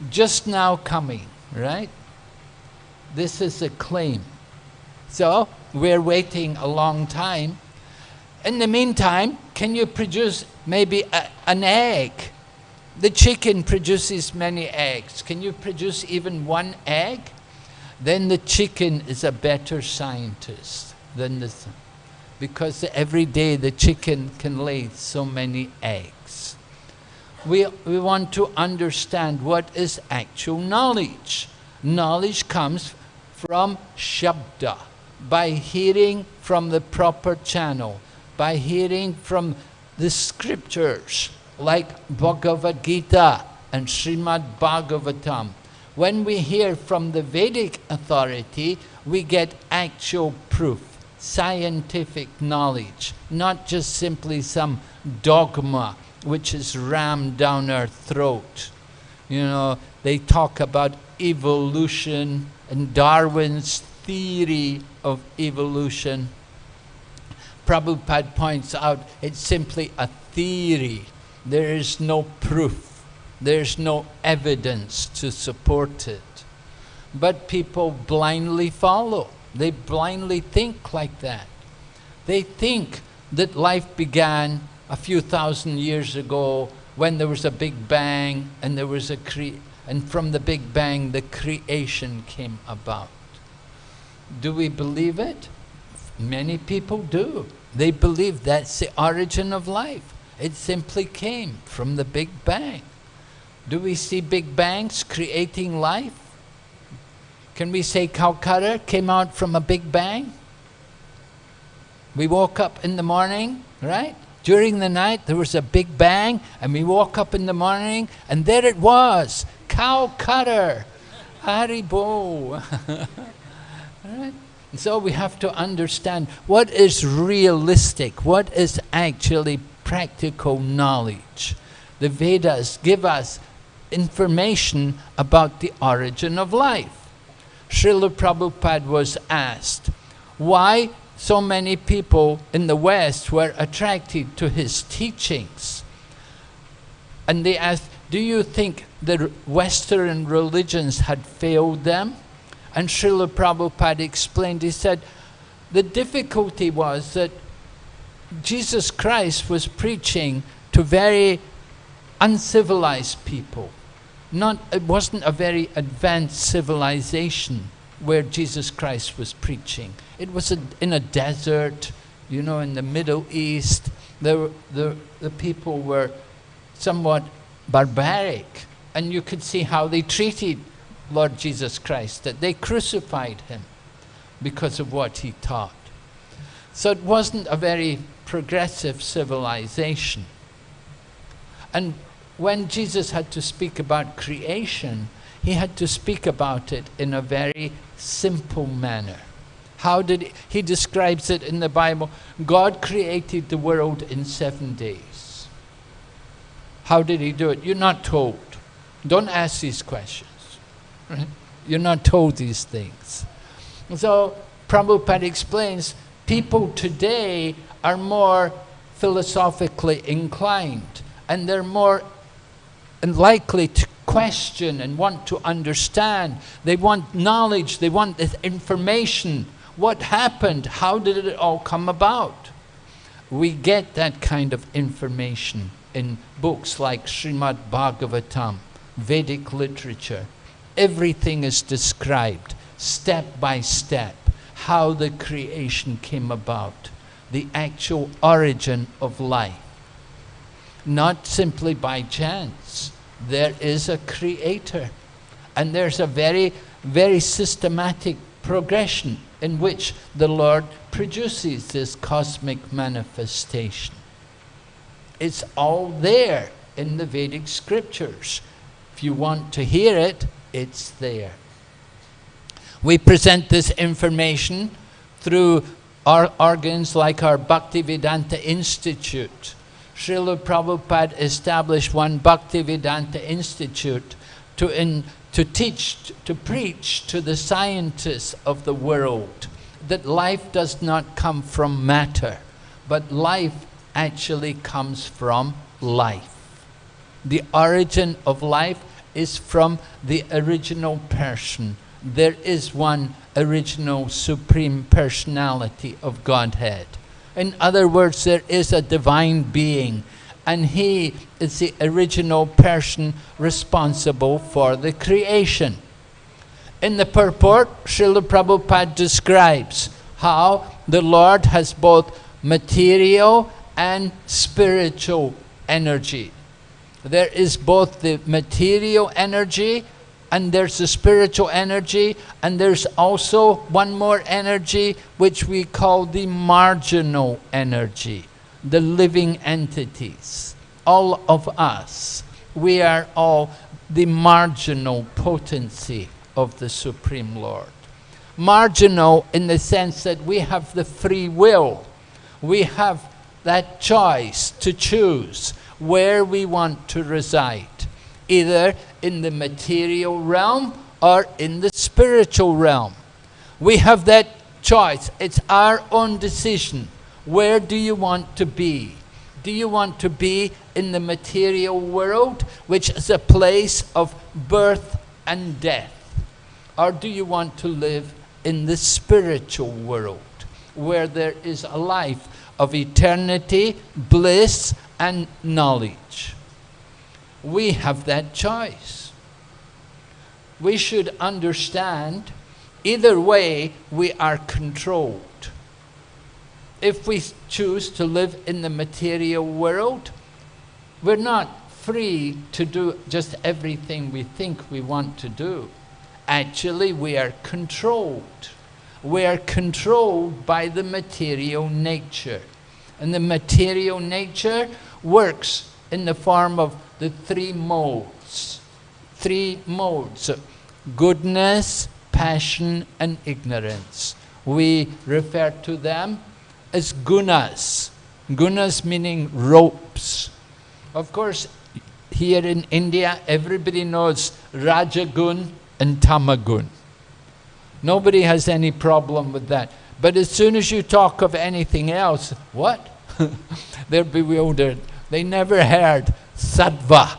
just now coming, right? This is a claim. So, we're waiting a long time. In the meantime, can you produce maybe an egg? The chicken produces many eggs. Can you produce even one egg? Then the chicken is a better scientist than the, because every day the chicken can lay so many eggs. We want to understand what is actual knowledge. Knowledge comes from Shabda, by hearing from the proper channel, by hearing from the scriptures, like Bhagavad Gita and Srimad Bhagavatam. When we hear from the Vedic authority, we get actual proof, scientific knowledge, not just simply some dogma which is rammed down our throat. They talk about evolution and Darwin's theory of evolution. Prabhupada points out it's simply a theory. There is no proof. There's no evidence to support it. But people blindly follow. They blindly think like that. They think that life began a few thousand years ago when there was a big bang and there was and from the big bang the creation came about. Do we believe it? Many people do. They believe that's the origin of life. It simply came from the big bang. Do we see big bangs creating life? Can we say Calcutta came out from a big bang? We woke up in the morning, right? During the night there was a big bang, and we woke up in the morning and there it was, Calcutta, Haribo. Right? And so we have to understand what is realistic, what is actually practical knowledge. The Vedas give us information about the origin of life. Srila Prabhupada was asked why so many people in the West were attracted to his teachings. And they asked, do you think the Western religions had failed them? And Srila Prabhupada explained, he said, the difficulty was that Jesus Christ was preaching to very uncivilized people. It wasn't a very advanced civilization where Jesus Christ was preaching. It was in a desert, you know, in the Middle East. The people were somewhat barbaric, and you could see how they treated Lord Jesus Christ, that they crucified him because of what he taught. So it wasn't a very progressive civilization. And when Jesus had to speak about creation, he had to speak about it in a very simple manner. How did he describes it in the Bible? God created the world in 7 days. How did he do it? You're not told. Don't ask these questions. Right? You're not told these things. So Prabhupada explains, people today are more philosophically inclined, and they're more likely to question and want to understand. They want knowledge, they want this information. What happened? How did it all come about? We get that kind of information in books like Srimad Bhagavatam, Vedic literature. Everything is described, step by step, how the creation came about, the actual origin of life. Not simply by chance. There is a creator, and there's a very, very systematic progression in which the Lord produces this cosmic manifestation. It's all there in the Vedic scriptures. If you want to hear it, it's there. We present this information through our organs like our Bhaktivedanta Institute. Srila Prabhupada established one Bhaktivedanta Institute to preach to the scientists of the world that life does not come from matter, but life actually comes from life. The origin of life is from the original person. There is one original supreme personality of Godhead. In other words, there is a divine being, and he is the original person responsible for the creation. In the purport, Srila Prabhupada describes how the Lord has both material and spiritual energy. There is both the material energy and there's the spiritual energy, and there's also one more energy which we call the marginal energy, the living entities. All of us, we are all the marginal potency of the Supreme Lord. Marginal in the sense that we have the free will. We have that choice to choose where we want to reside, either in the material realm or in the spiritual realm. We have that choice. It's our own decision. Where do you want to be? Do you want to be in the material world, which is a place of birth and death? Or do you want to live in the spiritual world, where there is a life of eternity, bliss, and knowledge. We have that choice. We should understand, either way, we are controlled. If we choose to live in the material world, we're not free to do just everything we think we want to do. Actually, we are controlled. We are controlled by the material nature. And the material nature works in the form of the three modes. Three modes: goodness, passion, and ignorance. We refer to them as gunas. Gunas meaning ropes. Of course, here in India, everybody knows Rajagun and Tamagun. Nobody has any problem with that. But as soon as you talk of anything else, what? They're bewildered. They never heard sattva,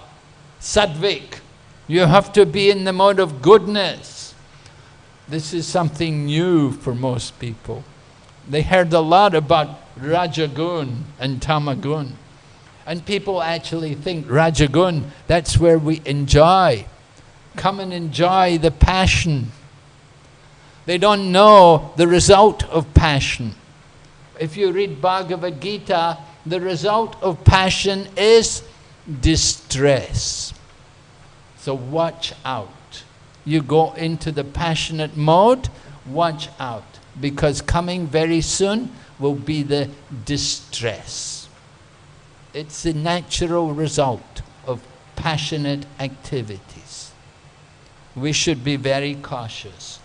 sattvik. You have to be in the mode of goodness. This is something new for most people. They heard a lot about Rajagun and Tamagun. And people actually think Rajagun, that's where we enjoy. Come and enjoy the passion. They don't know the result of passion. If you read Bhagavad Gita, the result of passion is distress. So watch out. You go into the passionate mode, watch out. Because coming very soon will be the distress. It's the natural result of passionate activities. We should be very cautious.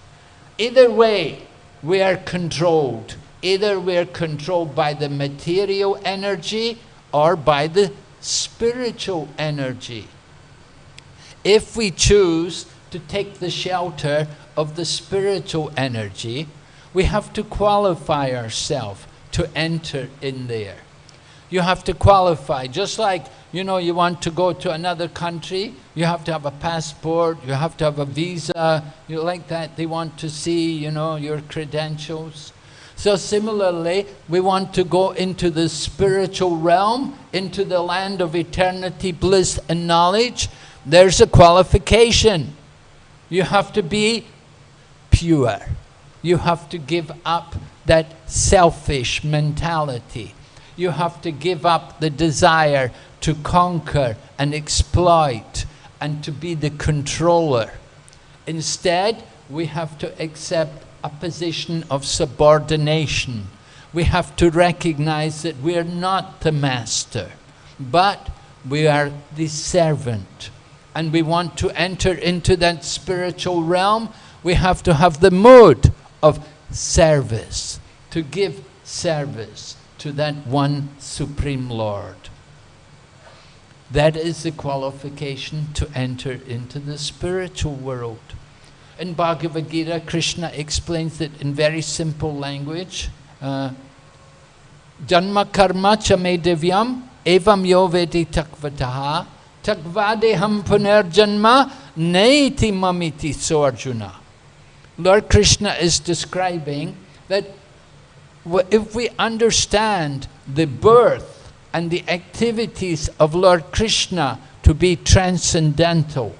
Either way, we are controlled. Either we are controlled by the material energy or by the spiritual energy. If we choose to take the shelter of the spiritual energy, we have to qualify ourselves to enter in there. You have to qualify, just like, you know, you want to go to another country, you have to have a passport, you have to have a visa, you like that, they want to see, you know, your credentials. So similarly, we want to go into the spiritual realm, into the land of eternity, bliss and knowledge. There's a qualification. You have to be pure. You have to give up that selfish mentality. You have to give up the desire to conquer and exploit and to be the controller. Instead, we have to accept a position of subordination. We have to recognize that we are not the master, but we are the servant. And we want to enter into that spiritual realm, we have to have the mood of service, to give service to that one Supreme Lord. That is the qualification to enter into the spiritual world. In Bhagavad Gita, Krishna explains it in very simple language. Janma karma cha me divyam evam yo vedi takvataha takvadeham punerjanma neiti mamiti so Arjuna. Lord Krishna is describing that if we understand the birth and the activities of Lord Krishna to be transcendental,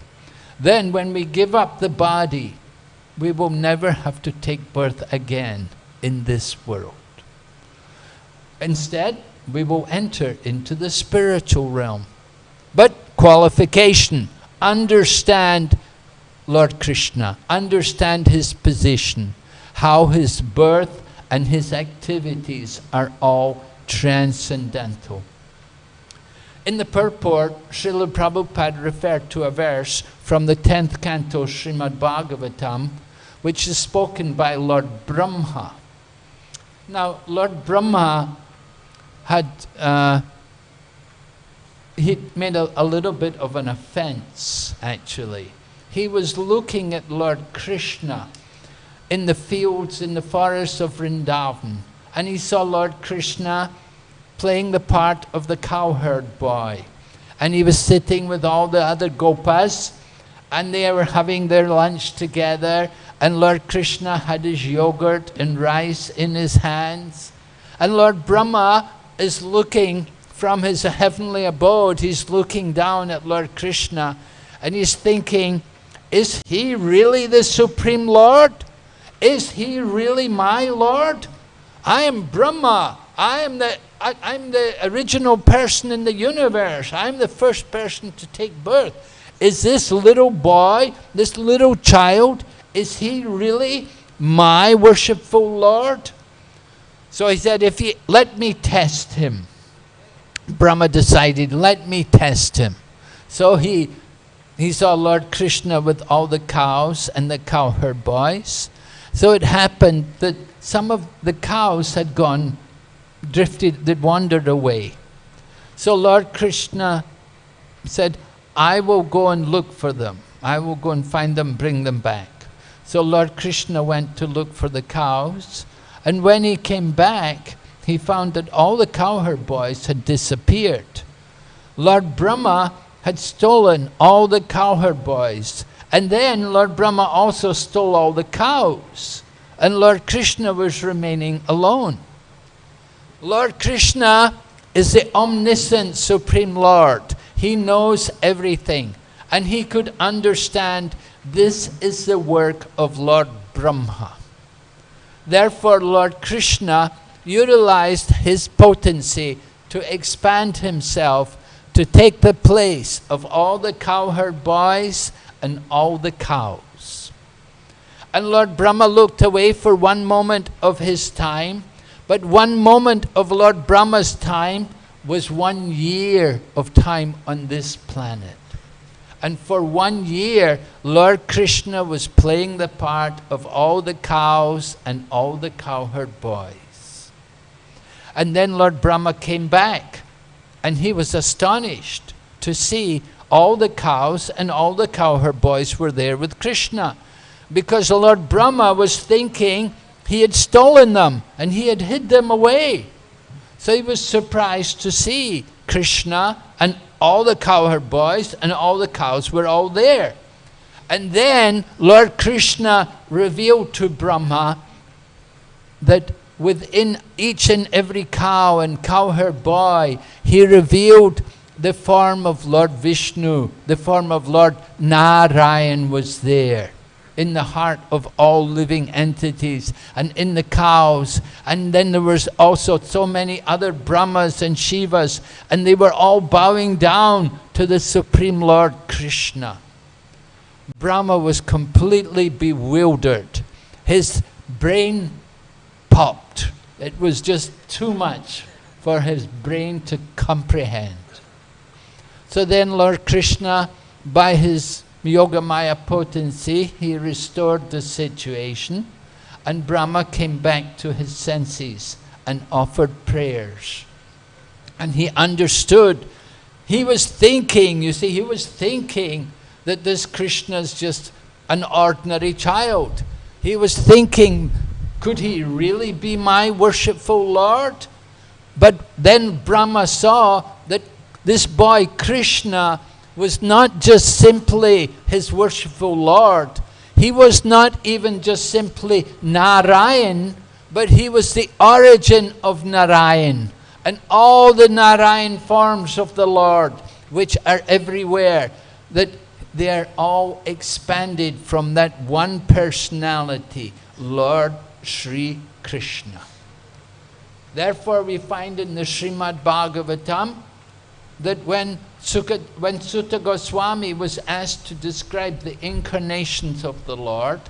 then when we give up the body, we will never have to take birth again in this world. Instead, we will enter into the spiritual realm. But qualification, understand Lord Krishna, understand his position, how his birth and his activities are all transcendental. In the purport, Srila Prabhupada referred to a verse from the 10th canto Srimad Bhagavatam, which is spoken by Lord Brahma. Now, Lord Brahma had he made a little bit of an offense, actually. He was looking at Lord Krishna in the fields, in the forests of Vrindavan, and he saw Lord Krishna playing the part of the cowherd boy. And he was sitting with all the other gopas, and they were having their lunch together, and Lord Krishna had his yogurt and rice in his hands, and Lord Brahma is looking from his heavenly abode, he's looking down at Lord Krishna, and he's thinking, is he really the Supreme Lord? Is he really my Lord? I am Brahma. I'm the original person in the universe. I'm the first person to take birth. Is this little boy, this little child, is he really my worshipful Lord? So he said, if he let me test him. Brahma decided, let me test him. So he saw Lord Krishna with all the cows and the cowherd boys. So it happened that some of the cows had they'd wandered away. So Lord Krishna said, I will go and look for them. I will go and find them, bring them back. So Lord Krishna went to look for the cows, and when he came back, he found that all the cowherd boys had disappeared. Lord Brahma had stolen all the cowherd boys, and then Lord Brahma also stole all the cows, and Lord Krishna was remaining alone. Lord Krishna is the omniscient Supreme Lord. He knows everything, and he could understand this is the work of Lord Brahma. Therefore, Lord Krishna utilized his potency to expand himself to take the place of all the cowherd boys and all the cows. And Lord Brahma looked away for one moment of his time, but 1 moment of Lord Brahma's time was 1 year of time on this planet. And for 1 year, Lord Krishna was playing the part of all the cows and all the cowherd boys. And then Lord Brahma came back, and he was astonished to see all the cows and all the cowherd boys were there with Krishna, because Lord Brahma was thinking he had stolen them and he had hid them away. So he was surprised to see Krishna and all the cowherd boys and all the cows were all there. And then Lord Krishna revealed to Brahma that within each and every cow and cowherd boy, he revealed the form of Lord Vishnu, the form of Lord Narayan was there in the heart of all living entities and in the cows. And then there was also so many other Brahmas and Shivas, and they were all bowing down to the Supreme Lord Krishna. Brahma was completely bewildered. His brain popped. It was just too much for his brain to comprehend. So then Lord Krishna, by his Yogamaya potency, he restored the situation, and Brahma came back to his senses and offered prayers. And he understood. He was thinking, you see, he was thinking that this Krishna is just an ordinary child. He was thinking, could he really be my worshipful Lord? But then Brahma saw that this boy Krishna was not just simply his worshipful Lord. He was not even just simply Narayan, but he was the origin of Narayan. And all the Narayan forms of the Lord, which are everywhere, that they are all expanded from that one personality, Lord Sri Krishna. Therefore we find in the Srimad Bhagavatam that when Sutta Goswami was asked to describe the incarnations of the Lord,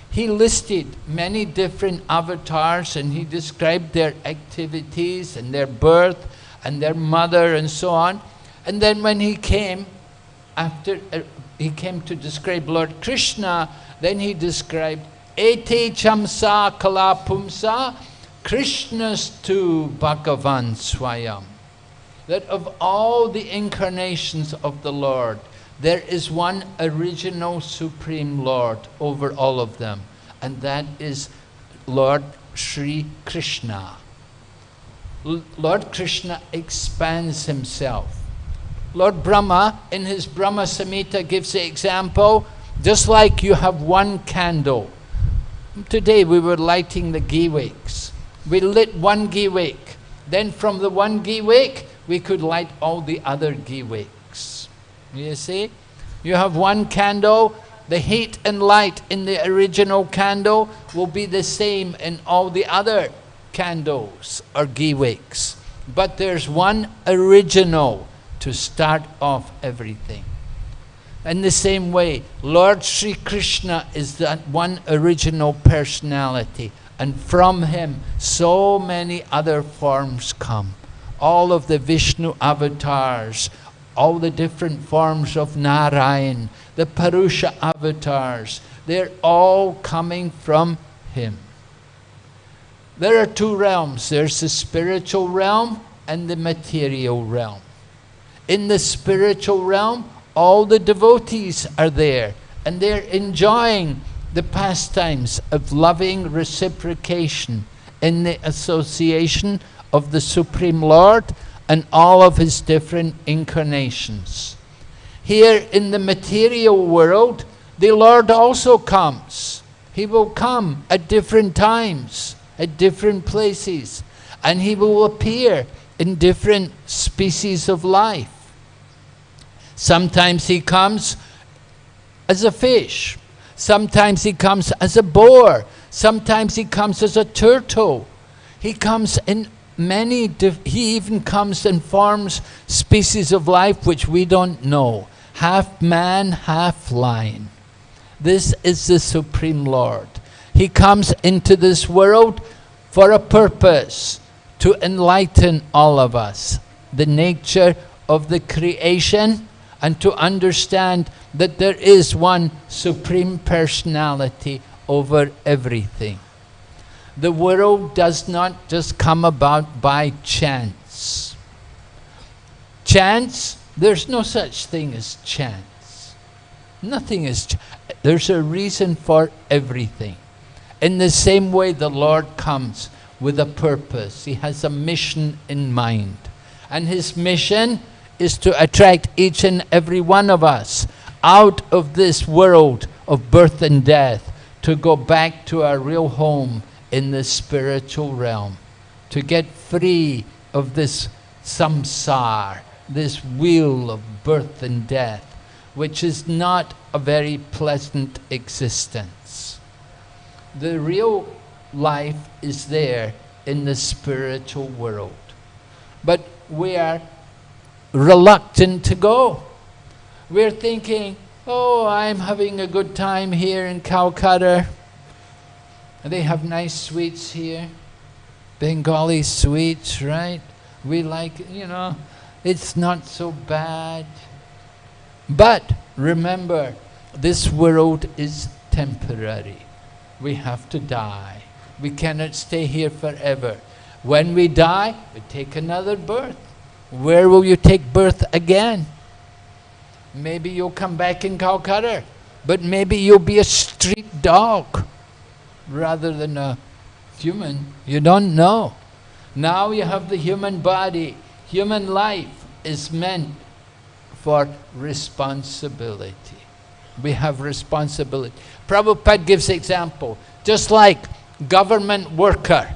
he listed many different avatars, and he described their activities and their birth and their mother and so on. And then when he came, after he came to describe Lord Krishna, then he described Ete Chamsa Kala Pumsa Krishnastu Bhagavan Swayam. That of all the incarnations of the Lord, there is one original Supreme Lord over all of them, and that is Lord Sri Krishna. Lord Krishna expands himself Lord Brahma, in his Brahma Samhita, gives the example, just like you have one candle. Today we were lighting the ghee wicks. We lit one ghee wick. Then from the one ghee wick, we could light all the other ghee wicks. You see? You have one candle, the heat and light in the original candle will be the same in all the other candles or ghee wicks. But there's one original to start off everything. In the same way, Lord Sri Krishna is that one original personality, and from him so many other forms come. All of the Vishnu avatars, all the different forms of Narayan, the Purusha avatars, they're all coming from him. There are two realms. There's the spiritual realm and the material realm. In the spiritual realm, all the devotees are there, and they're enjoying the pastimes of loving reciprocation in the association of the Supreme Lord and all of his different incarnations. Here in the material world, the Lord also comes. He will come at different times, at different places, and he will appear in different species of life. Sometimes he comes as a fish. Sometimes he comes as a boar. Sometimes he comes as a turtle. He comes in many, he even comes and forms species of life which we don't know. Half man, half lion. This is the Supreme Lord. He comes into this world for a purpose, to enlighten all of us, the nature of the creation, and to understand that there is one Supreme Personality over everything. The world does not just come about by chance. Chance, there's no such thing as chance. Nothing is there's a reason for everything. In the same way, the Lord comes with a purpose. He has a mission in mind. And his mission is to attract each and every one of us out of this world of birth and death, to go back to our real home in the spiritual realm, to get free of this samsara, this wheel of birth and death, which is not a very pleasant existence. The real life is there in the spiritual world. But we are reluctant to go. We're thinking, oh, I'm having a good time here in Kolkata. They have nice sweets here. Bengali sweets, right? We like, you know, it's not so bad. But remember, this world is temporary. We have to die. We cannot stay here forever. When we die, we take another birth. Where will you take birth again? Maybe you'll come back in Kolkata, but maybe you'll be a street dog rather than a human. You don't know. Now you have the human body. Human life is meant for responsibility. We have responsibility. Prabhupada gives example. Just like government worker,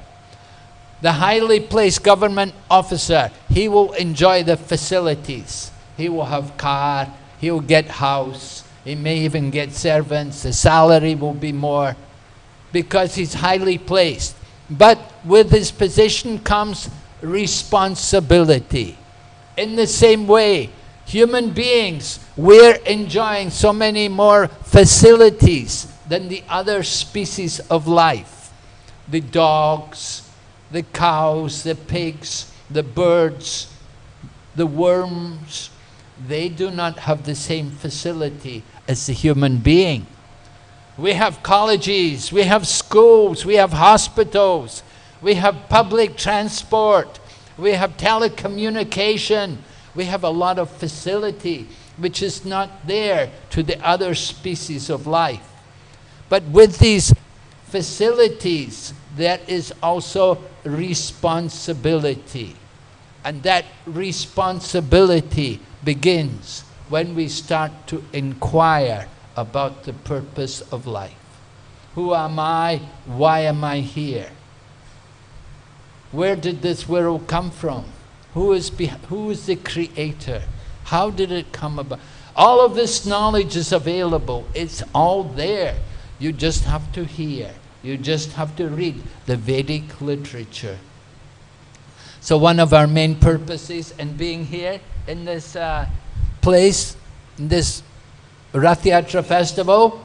the highly placed government officer, he will enjoy the facilities. He will have car, he will get house, he may even get servants, the salary will be more because he's highly placed. But with his position comes responsibility. In the same way, human beings, we're enjoying so many more facilities than the other species of life. The dogs, the cows, the pigs, the birds, the worms, they do not have the same facility as the human being. We have colleges, we have schools, we have hospitals, we have public transport, we have telecommunication, we have a lot of facility which is not there to the other species of life. But with these facilities, there is also responsibility. And that responsibility begins when we start to inquire about the purpose of life. Who am I? Why am I here? Where did this world come from? Who is the creator? How did it come about? All of this knowledge is available. It's all there. You just have to hear. You just have to read the Vedic literature. So one of our main purposes in being here in this place, in this Rathayatra Festival,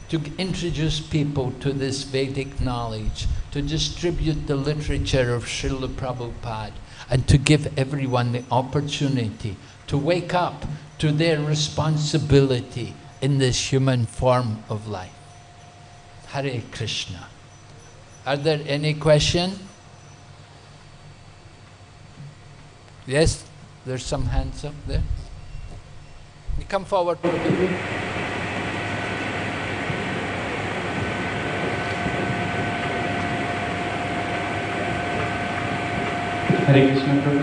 to introduce people to this Vedic knowledge, to distribute the literature of Srila Prabhupada, and to give everyone the opportunity to wake up to their responsibility in this human form of life. Hare Krishna. Are there any questions? Yes, there's some hands up there. You come forward. Hare Krishna, Prabhu.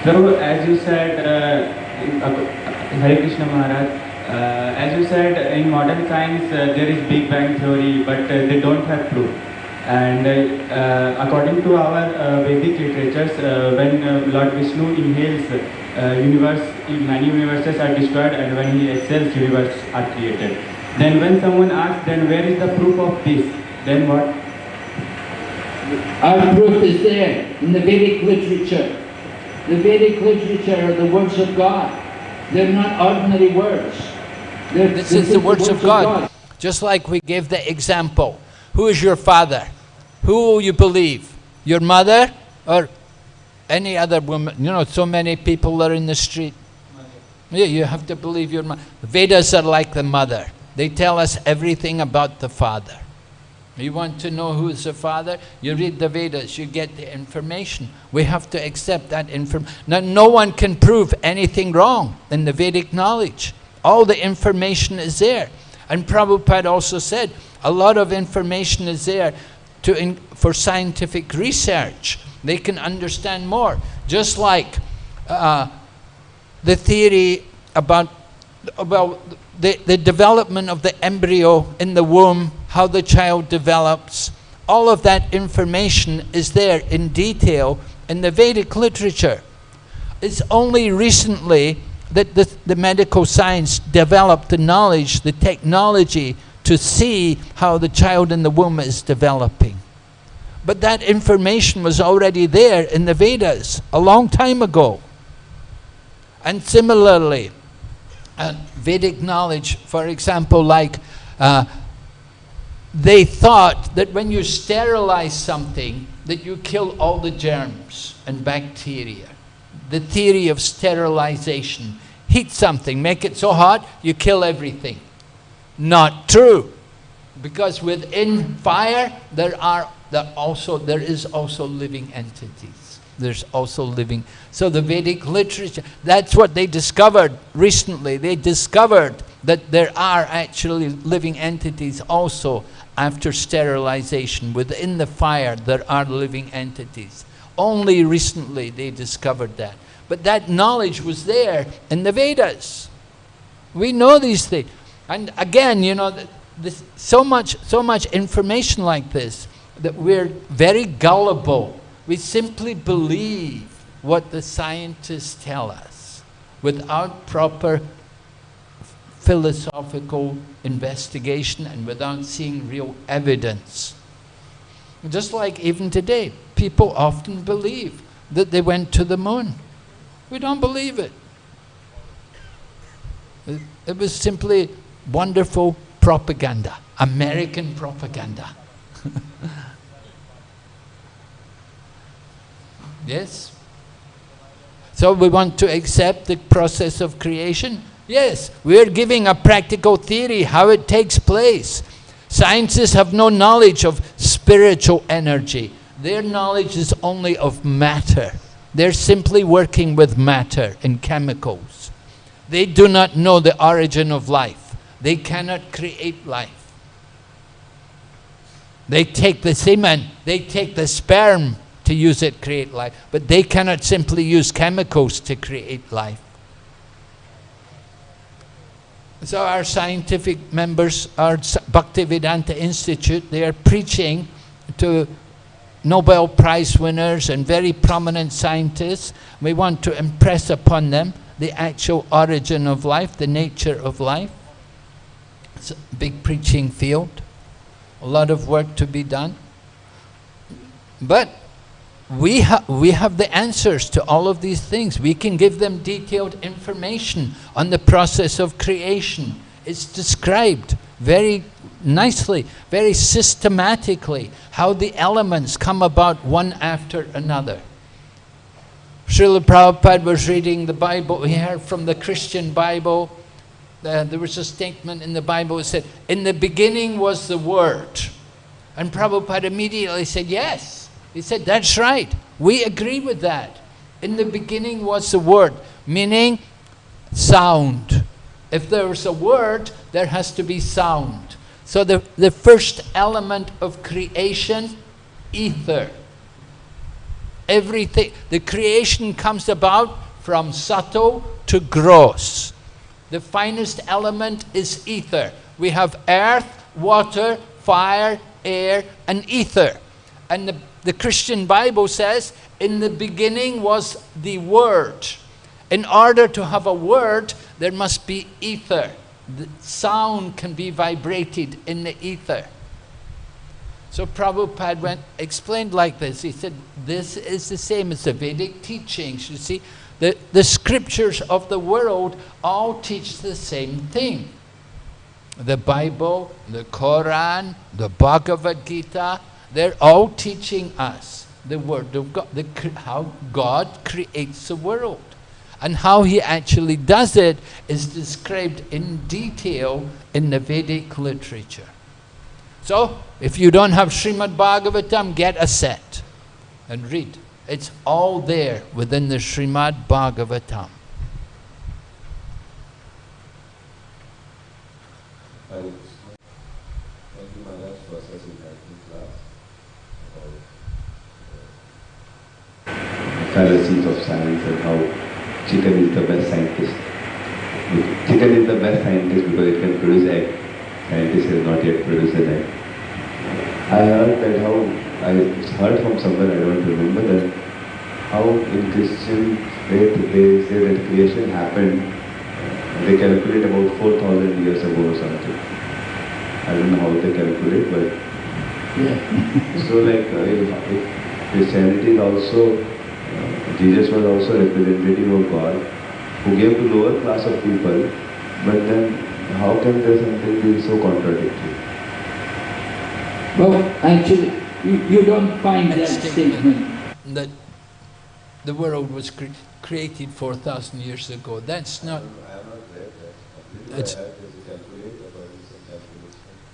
Prabhu, as you said, Hare Krishna Maharaj, as you said, in modern science there is Big Bang theory, but they don't have proof. And according to our Vedic literatures, when Lord Vishnu inhales, many universes are destroyed, and when he exhales, universes are created. Then when someone asks, then where is the proof of this? Then what? Our proof is there in the Vedic literature. The Vedic literature are the words of God. They're not ordinary words. This is the words of God. Just like we gave the example. Who is your father? Who will you believe? Your mother or any other woman? You know, so many people are in the street. Yeah, you have to believe your mother. The Vedas are like the mother. They tell us everything about the father. You want to know who is the father? You read the Vedas, you get the information. We have to accept that information. Now, no one can prove anything wrong in the Vedic knowledge. All the information is there. And Prabhupada also said, a lot of information is there for scientific research. They can understand more. Just like the theory about the development of the embryo in the womb, how the child develops, all of that information is there in detail in the Vedic literature. It's only recently that the medical science developed the knowledge, the technology to see how the child in the womb is developing. But that information was already there in the Vedas a long time ago. And similarly, Vedic knowledge, for example, like they thought that when you sterilize something, that you kill all the germs and bacteria. The theory of sterilization. Heat something, make it so hot, you kill everything. Not true. Because within fire, there is also living entities. There's also living. So the Vedic literature, that's what they discovered recently. They discovered that there are actually living entities also after sterilization. Within the fire, there are living entities. Only recently they discovered that. But that knowledge was there in the Vedas. We know these things. And again, you know, so much information like this, that we're very gullible. We simply believe what the scientists tell us without proper philosophical investigation and without seeing real evidence. Just like even today, people often believe that they went to the moon. We don't believe it. It was simply wonderful propaganda, American propaganda. Yes? So we want to accept the process of creation? Yes, we are giving a practical theory how it takes place. Scientists have no knowledge of spiritual energy. Their knowledge is only of matter. They're simply working with matter and chemicals. They do not know the origin of life. They cannot create life. They take the semen, they take the sperm to use it, create life. But they cannot simply use chemicals to create life. So our scientific members, our Bhaktivedanta Institute, they are preaching to Nobel Prize winners and very prominent scientists. We want to impress upon them the actual origin of life, the nature of life. It's a big preaching field, a lot of work to be done. But we have the answers to all of these things. We can give them detailed information on the process of creation. It's described very nicely, very systematically, how the elements come about one after another. Srila Prabhupada was reading the Bible. He heard from the Christian Bible. There was a statement in the Bible that said, "In the beginning was the Word." And Prabhupada immediately said, yes. He said, that's right. We agree with that. In the beginning was the Word, meaning sound. If there's a word, there has to be sound. So the first element of creation, ether. Everything, the creation comes about from subtle to gross. The finest element is ether. We have earth, water, fire, air, and ether. And the Christian Bible says, in the beginning was the Word. In order to have a word, there must be ether. The sound can be vibrated in the ether. So Prabhupada explained like this. He said, this is the same as the Vedic teachings. You see, the scriptures of the world all teach the same thing. The Bible, the Quran, the Bhagavad Gita, they're all teaching us the Word of God, how God creates the world. And how He actually does it is described in detail in the Vedic literature. So, if you don't have Srimad Bhagavatam, get a set and read. It's all there within the Srimad Bhagavatam. Thank you, Maharaj, for such a enlightening class about fallacies of science and how chicken is the best scientist. Chicken is the best scientist because it can produce egg. Scientist has not yet produced an egg. I heard from someone, I don't remember that, how in Christian faith they say that creation happened, they calculate about 4,000 years ago or something. I don't know how they calculate, but yeah. So like if Christianity is also, Jesus was also a representative of God who gave to lower class of people, but then how can there something be so contradictory? Well, actually, you don't find that statement. That the world was created 4,000 years ago. That's not... I have not read that. It's,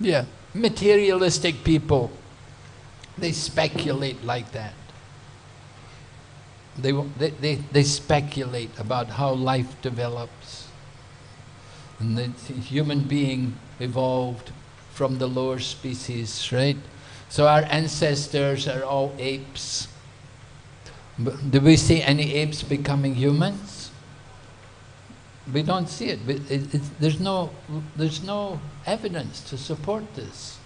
yeah, materialistic people, they speculate like that. They speculate about how life develops. And the human being evolved from the lower species, right? So our ancestors are all apes. But do we see any apes becoming humans? We don't see it. There's no evidence to support this.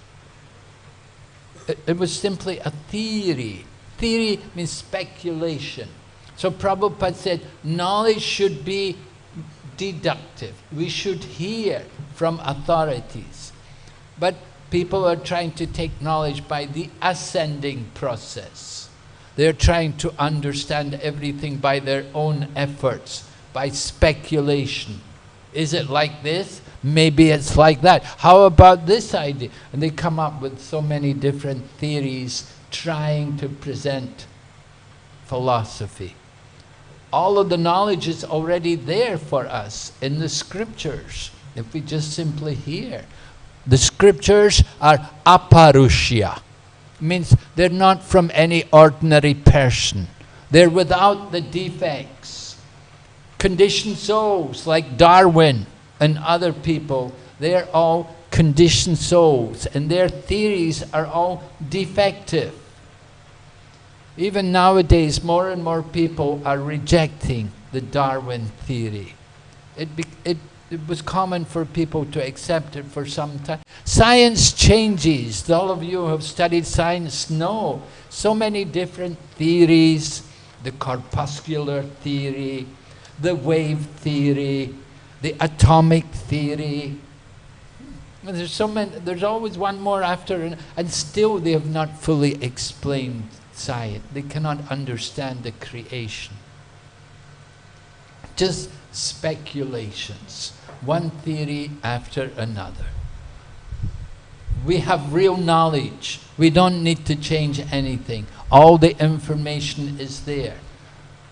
It was simply a theory. Theory means speculation. So Prabhupada said, knowledge should be deductive. We should hear from authorities. But people are trying to take knowledge by the ascending process. They're trying to understand everything by their own efforts, by speculation. Is it like this? Maybe it's like that. How about this idea? And they come up with so many different theories trying to present philosophy. All of the knowledge is already there for us in the scriptures, if we just simply hear. The scriptures are aparushya. Means they're not from any ordinary person. They're without the defects. Conditioned souls like Darwin and other people, they're all conditioned souls and their theories are all defective. Even nowadays, more and more people are rejecting the Darwin theory. it was common for people to accept it for some time. Science changes. All of you who have studied science know so many different theories, the corpuscular theory, the wave theory, the atomic theory. There's so many, there's always one more after, and still they have not fully explained science. They cannot understand the creation. Just speculations, one theory after another. We have real knowledge. We don't need to change anything. All the information is there.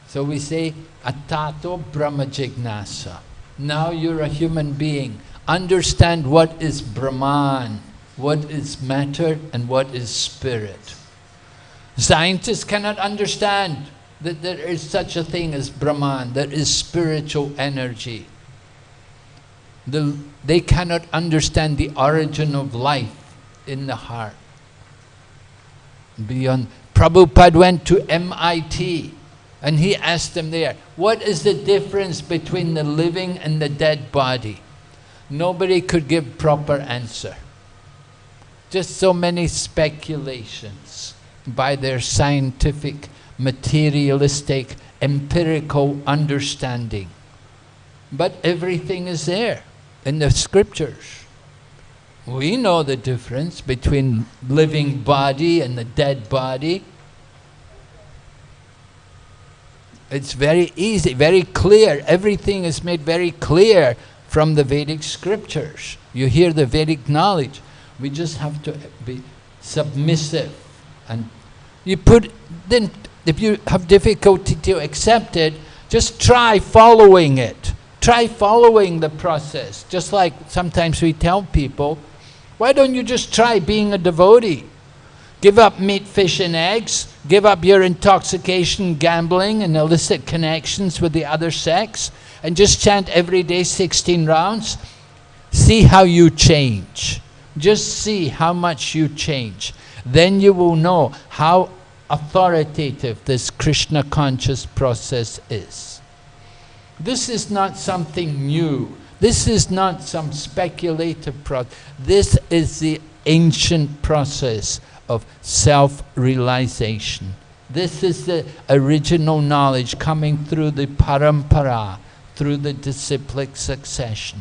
So we say, Atato Brahma Jignasa. Now you're a human being. Understand what is Brahman, what is matter, and what is spirit. Scientists cannot understand that there is such a thing as Brahman, there is spiritual energy. They cannot understand the origin of life in the heart. Beyond, Prabhupada went to MIT and he asked them there, what is the difference between the living and the dead body? Nobody could give proper answer. Just so many speculations by their scientific, materialistic, empirical understanding. But everything is there in the scriptures. We know the difference between living body and the dead body. It's very easy, very clear. Everything is made very clear from the Vedic scriptures. You hear the Vedic knowledge. We just have to be submissive. And you put, then if you have difficulty to accept it, just try following it. Try following the process. Just like sometimes we tell people, why don't you just try being a devotee? Give up meat, fish and eggs. Give up your intoxication, gambling and illicit connections with the other sex. And just chant every day 16 rounds. See how you change. Just see how much you change. Then you will know how authoritative this Krishna conscious process is. This is not something new. This is not some speculative process. This is the ancient process of self-realization. This is the original knowledge coming through the parampara, through the disciplic succession.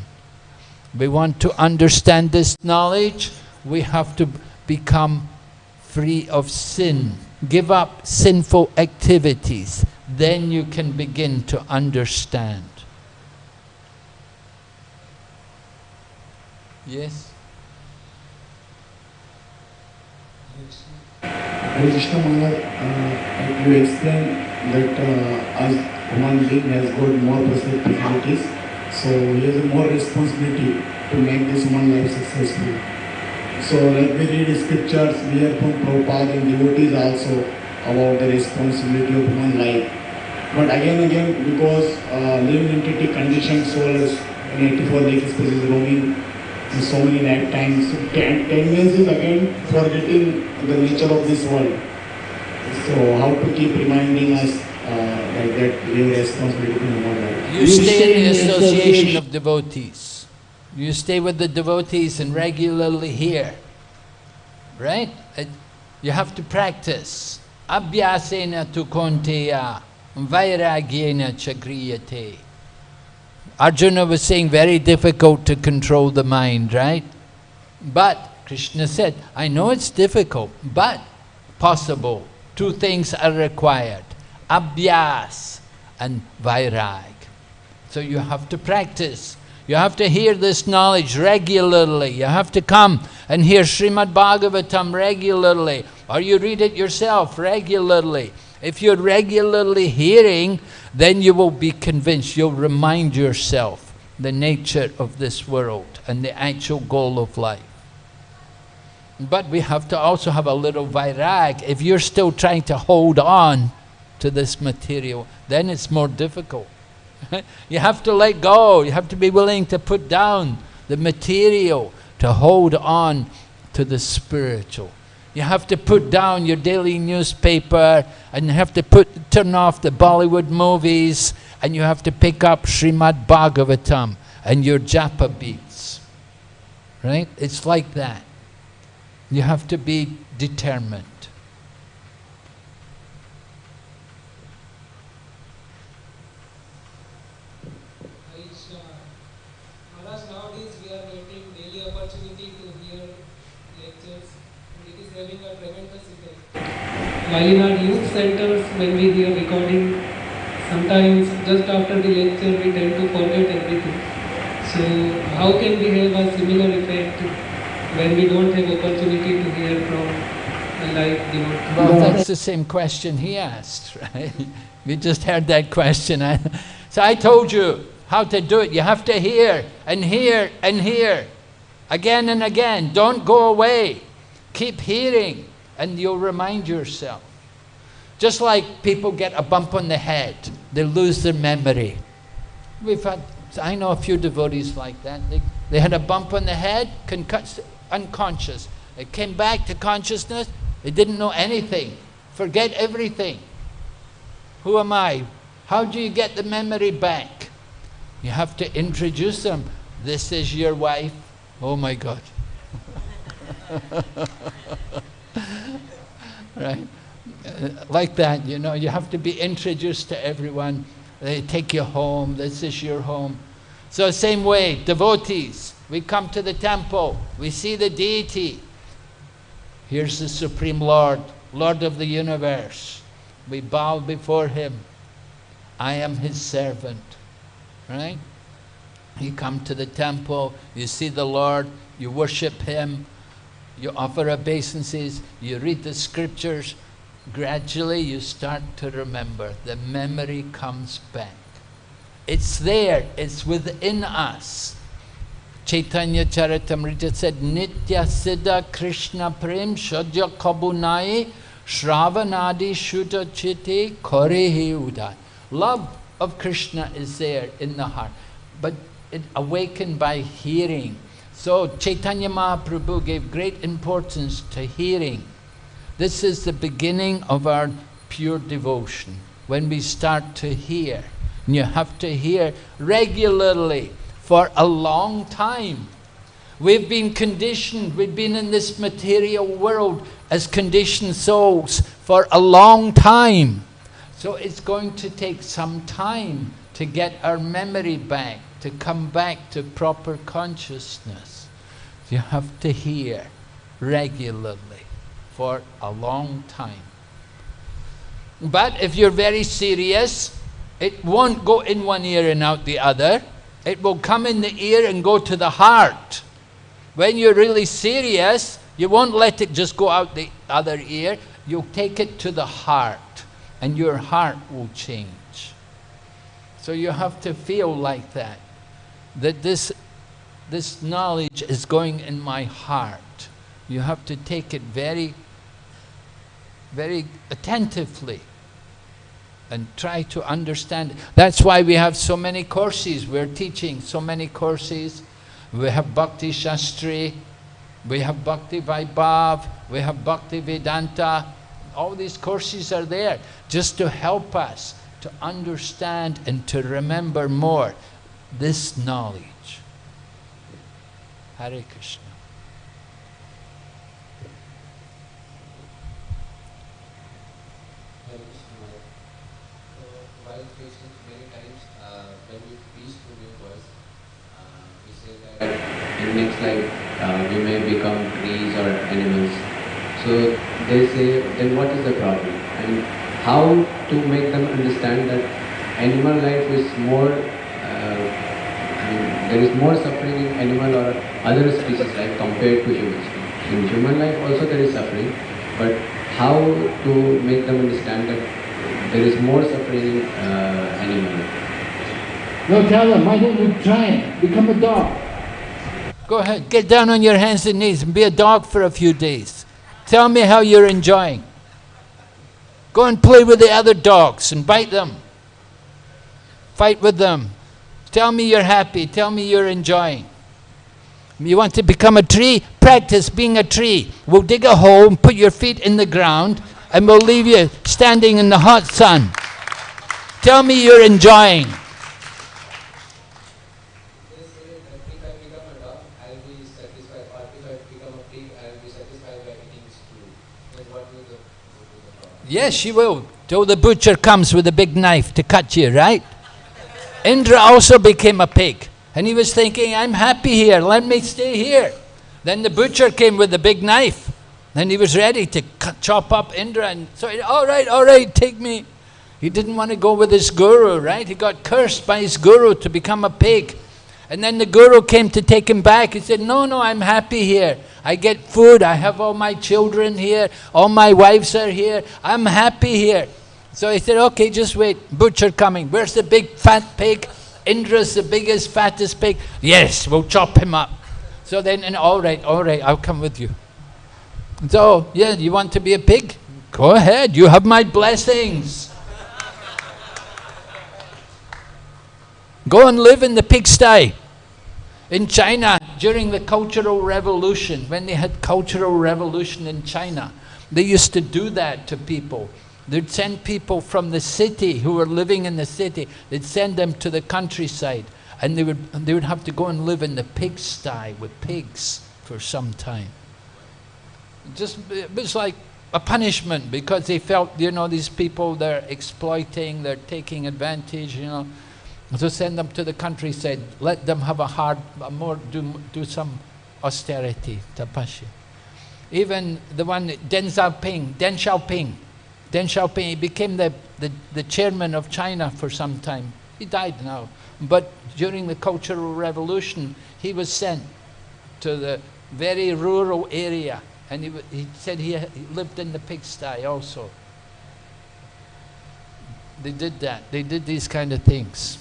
We want to understand this knowledge, we have to become free of sin. Give up sinful activities. Then you can begin to understand. Yes? Hare Krishna Maharaj, you explained that as human being has got more possibilities, so he has more responsibility to make this human life successful. So like we read scriptures, we hear from Prabhupada and devotees also about the responsibility of human life. But again, because living entity conditioned soul is in 84 lakh spaces roaming in so many lifetimes, so tendency is again forgetting the nature of this world. So how to keep reminding us like that we have responsibility in human life? You stay in the association of devotees. You stay with the devotees and regularly hear, right? You have to practice. Abhyasena tu konteya, vairagyena chagriyate. Arjuna was saying very difficult to control the mind, right? But Krishna said, I know it's difficult, but possible. Two things are required, abhyas and vairag. So you have to practice. You have to hear this knowledge regularly. You have to come and hear Srimad Bhagavatam regularly, or you read it yourself regularly. If you're regularly hearing, then you will be convinced. You'll remind yourself the nature of this world and the actual goal of life. But we have to also have a little vairag. If you're still trying to hold on to this material, then it's more difficult. You have to let go. You have to be willing to put down the material to hold on to the spiritual. You have to put down your daily newspaper, and you have to turn off the Bollywood movies, and you have to pick up Srimad Bhagavatam and your japa beats. Right? It's like that. You have to be determined. Maharaj, nowadays we are getting daily opportunity to hear lectures, and it is having a tremendous effect. While in our youth centers, when we hear recording, sometimes just after the lecture we tend to forget everything. So how can we have a similar effect when we don't have opportunity to hear from a live devotee? Well, that's the same question he asked, right? We just heard that question. So I told you how to do it. You have to hear and hear and hear again and again. Don't go away. Keep hearing and you'll remind yourself. Just like people get a bump on the head, they lose their memory. I know a few devotees like that. They had a bump on the head, unconscious. They came back to consciousness, they didn't know anything. Forget everything. Who am I? How do you get the memory back? You have to introduce them. This is your wife. Oh my God. Right? Like that, you know, you have to be introduced to everyone. They take you home. This is your home. So same way, devotees, we come to the temple, we see the deity. Here's the Supreme Lord, Lord of the universe. We bow before Him. I am His servant, right? You come to the temple, you see the Lord, you worship Him, you offer obeisances, you read the scriptures. Gradually you start to remember. The memory comes back. It's there, it's within us. Chaitanya Charitamrita said, Nitya Siddha Krishna Prem Shadya Kabunai Shravanadi Shuddha Chitti Korehi Uday. Love of Krishna is there in the heart, but it awakened by hearing. So Chaitanya Mahaprabhu gave great importance to hearing. This is the beginning of our pure devotion, when we start to hear. And you have to hear regularly for a long time. We've been conditioned, we've been in this material world as conditioned souls for a long time. So it's going to take some time to get our memory back, to come back to proper consciousness. You have to hear regularly for a long time. But if you're very serious, it won't go in one ear and out the other. It will come in the ear and go to the heart. When you're really serious, you won't let it just go out the other ear. You'll take it to the heart, and your heart will change. So you have to feel like that, that this knowledge is going in my heart. You have to take it very, very attentively and try to understand it. That's why we have so many courses. We're teaching so many courses. We have Bhakti Shastri, we have Bhakti Vaibhav, we have Bhakti Vedanta. All these courses are there just to help us to understand and to remember more this knowledge. Hare Krishna. While facing many times, when we preach to neighbors, we say that in next life we may become trees or animals. So they say, then what is the problem? And how to make them understand that animal life is more, there is more suffering in animal or other species life compared to humans. In human life also there is suffering, but how to make them understand that there is more suffering in animal life? No, tell them, why don't you try it? Become a dog. Go ahead, get down on your hands and knees and be a dog for a few days. Tell me how you're enjoying. Go and play with the other dogs and bite them. Fight with them. Tell me you're happy. Tell me you're enjoying. You want to become a tree? Practice being a tree. We'll dig a hole and put your feet in the ground and we'll leave you standing in the hot sun. Tell me you're enjoying. Yes, she will. Till the butcher comes with a big knife to cut you, right? Indra also became a pig. And he was thinking, I'm happy here, let me stay here. Then the butcher came with a big knife. Then he was ready to chop up Indra. And so, all right, take me. He didn't want to go with his guru, right? He got cursed by his guru to become a pig. And then the guru came to take him back. He said, no, I'm happy here. I get food, I have all my children here, all my wives are here, I'm happy here. So he said, okay, just wait, butcher coming. Where's the big fat pig? Indra's the biggest, fattest pig. Yes, we'll chop him up. So then, and all right, I'll come with you. So, yeah, you want to be a pig? Go ahead, you have my blessings. Go and live in the pigsty. In China, during the Cultural Revolution, when they had Cultural Revolution in China, they used to do that to people. They'd send people from the city who were living in the city, they'd send them to the countryside, and they would have to go and live in the pigsty with pigs for some time. It was like a punishment, because they felt, these people, they're exploiting, they're taking advantage, So send them to the countryside, let them have do some austerity, tapasya. Even the one, Deng Xiaoping, he became the chairman of China for some time. He died now. But during the Cultural Revolution, he was sent to the very rural area. And he said he lived in the pigsty also. They did that. They did these kind of things.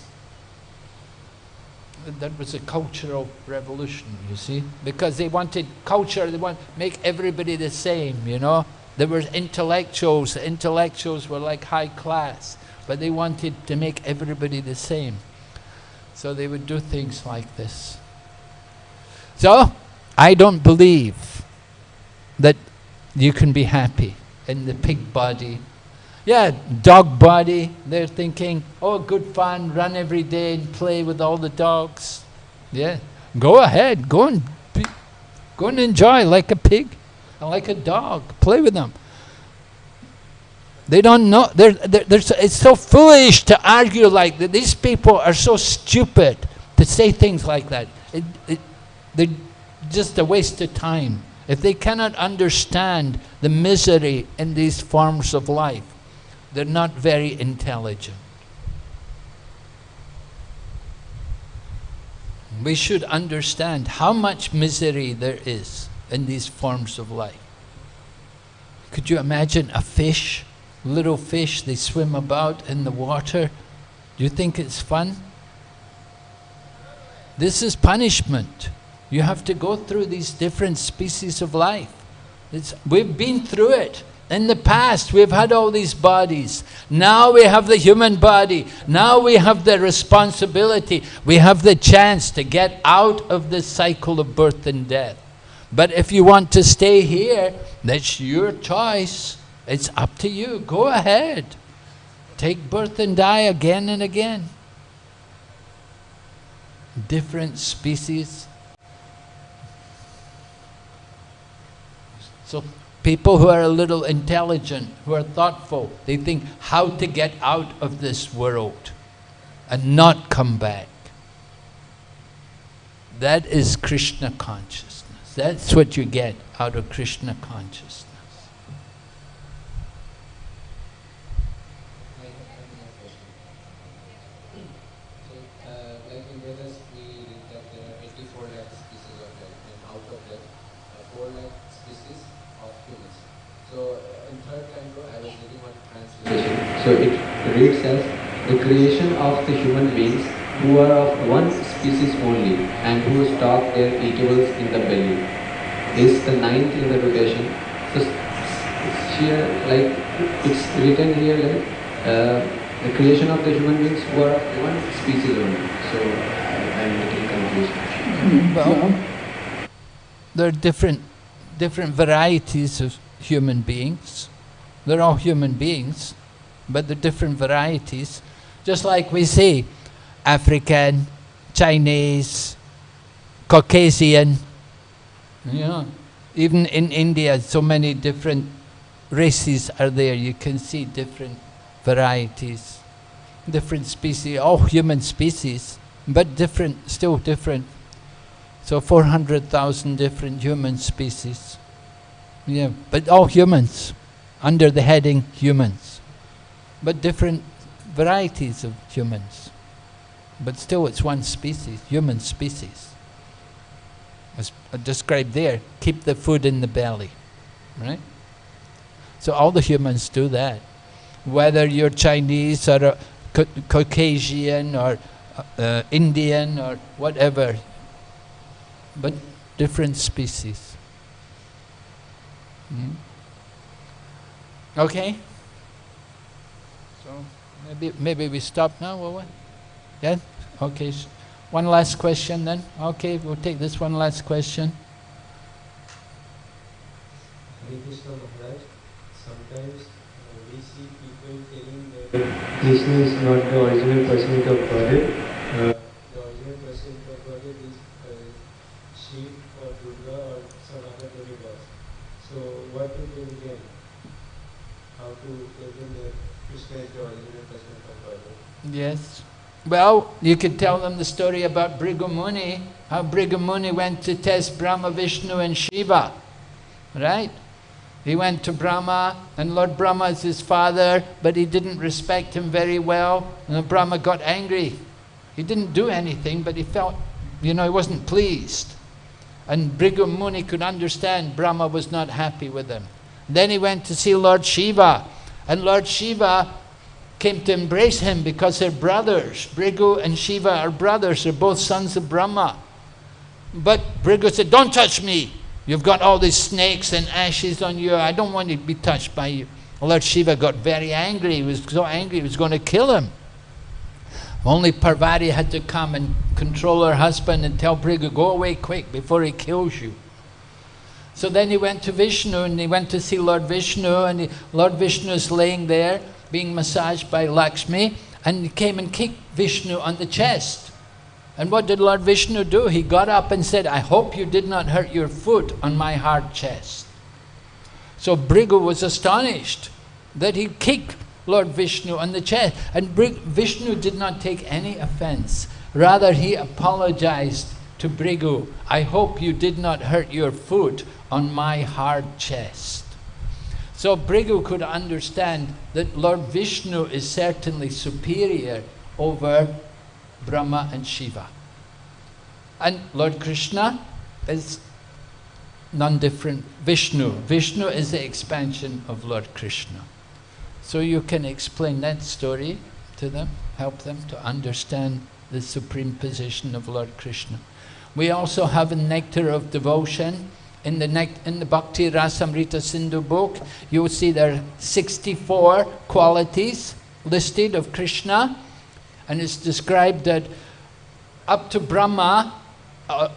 That was a cultural revolution, you see. Because they wanted culture, they want to make everybody the same, There were intellectuals. The intellectuals were like high class. But they wanted to make everybody the same. So they would do things like this. So, I don't believe that you can be happy in the pig body. Yeah, dog body, they're thinking, oh, good fun, run every day and play with all the dogs. Yeah, go ahead, go and enjoy like a pig, like a dog, play with them. They don't know, it's so foolish to argue like that. These people are so stupid to say things like that. They're just a waste of time. If they cannot understand the misery in these forms of life, they're not very intelligent. We should understand how much misery there is in these forms of life. Could you imagine a fish, little fish, they swim about in the water? Do you think it's fun? This is punishment. You have to go through these different species of life. We've been through it. In the past, we've had all these bodies. Now we have the human body. Now we have the responsibility. We have the chance to get out of this cycle of birth and death. But if you want to stay here, that's your choice. It's up to you. Go ahead. Take birth and die again and again. Different species. So people who are a little intelligent, who are thoughtful, they think how to get out of this world and not come back. That is Krishna consciousness. That's what you get out of Krishna consciousness. Like in Vedas, we read that there are 84 lakh species of life, and out of that, 4 lakh species of humans. So in third canto, I was reading one translation. So it reads as the creation of the human beings who are of one species only and who stock their eatables in the belly is the ninth in the rotation. So here, like it's written here, like the creation of the human beings who are of one species only. So I'm getting confused. Well, there are different varieties of human beings. They're all human beings, but they're different varieties. Just like we say, African, Chinese, Caucasian, even in India, so many different races are there. You can see different varieties, different species, all human species, but different, still different. So 400,000 different human species. Yeah, but all humans, under the heading humans. But different varieties of humans. But still it's one species, human species. As described there, keep the food in the belly, right? So all the humans do that. Whether you're Chinese or Caucasian or Indian or whatever, but different species. Okay? So maybe we stop now or what? Yeah? Okay. One last question then. Okay, we'll take this one last question. Hare Krishna Maharaj, sometimes we see people telling that Krishna is not the original personality of Godhead. The original personality of Godhead is Shiv or Durga or some other demigods. So what to tell them? How to tell them that Krishna is the original personality of Godhead? Yes. Well, you could tell them the story about Bhrigu Muni, how Bhrigu Muni went to test Brahma, Vishnu and Shiva, right? He went to Brahma, and Lord Brahma is his father, but he didn't respect him very well, and Brahma got angry. He didn't do anything, but he felt, he wasn't pleased. And Bhrigu Muni could understand Brahma was not happy with him. Then he went to see Lord Shiva, and Lord Shiva came to embrace him because they're brothers. Bhrigu and Shiva are brothers, they're both sons of Brahma. But Bhrigu said, "Don't touch me. You've got all these snakes and ashes on you. I don't want to be touched by you." Lord Shiva got very angry. He was so angry he was going to kill him. Only Parvati had to come and control her husband and tell Bhrigu, "Go away quick before he kills you." So then he went to Vishnu, and he went to see Lord Vishnu, and Lord Vishnu is laying there being massaged by Lakshmi, and he came and kicked Vishnu on the chest. And what did Lord Vishnu do? He got up and said, "I hope you did not hurt your foot on my hard chest." So Bhrigu was astonished that he kicked Lord Vishnu on the chest. And Vishnu did not take any offense. Rather, he apologized to Bhrigu, "I hope you did not hurt your foot on my hard chest." So Bhrigu could understand that Lord Vishnu is certainly superior over Brahma and Shiva. And Lord Krishna is none different. Vishnu is the expansion of Lord Krishna. So you can explain that story to them, help them to understand the supreme position of Lord Krishna. We also have a Nectar of Devotion. In the Bhakti Rasamrita Sindhu book, you will see there are 64 qualities listed of Krishna, and it's described that up to Brahma,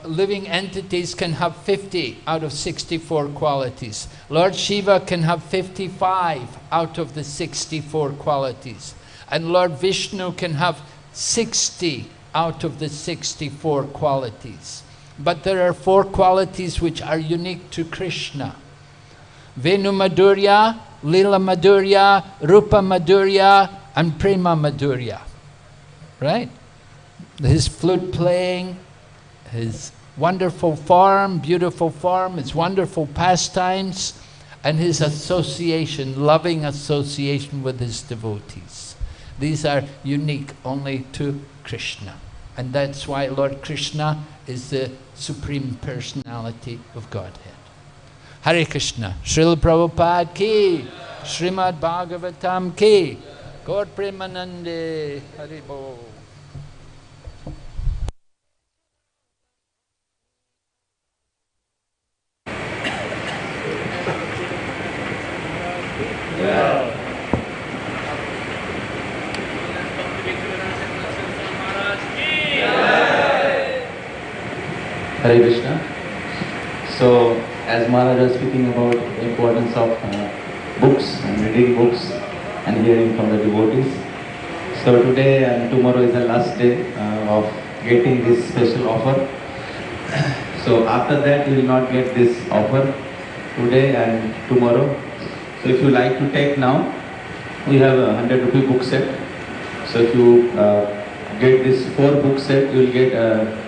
living entities can have 50 out of 64 qualities. Lord Shiva can have 55 out of the 64 qualities. And Lord Vishnu can have 60 out of the 64 qualities. But there are 4 qualities which are unique to Krishna. Venu Madhurya, Lila Madhurya, Rupa Madhurya, and Prema Madhurya. Right? His flute playing, his wonderful form, beautiful form, his wonderful pastimes, and his association, loving association with his devotees. These are unique only to Krishna. And that's why Lord Krishna is the Supreme Personality of Godhead. Hare Krishna. Srila Prabhupada ki, Srimad Bhagavatam ki, Gaur Premanande, Haribo. Hare Krishna. So, as Maharaj was speaking about the importance of books and reading books and hearing from the devotees. So today and tomorrow is the last day of getting this special offer. So after that you will not get this offer today and tomorrow. So if you like to take now, we have a 100 rupee book set. So if you get this 4 book set, you will get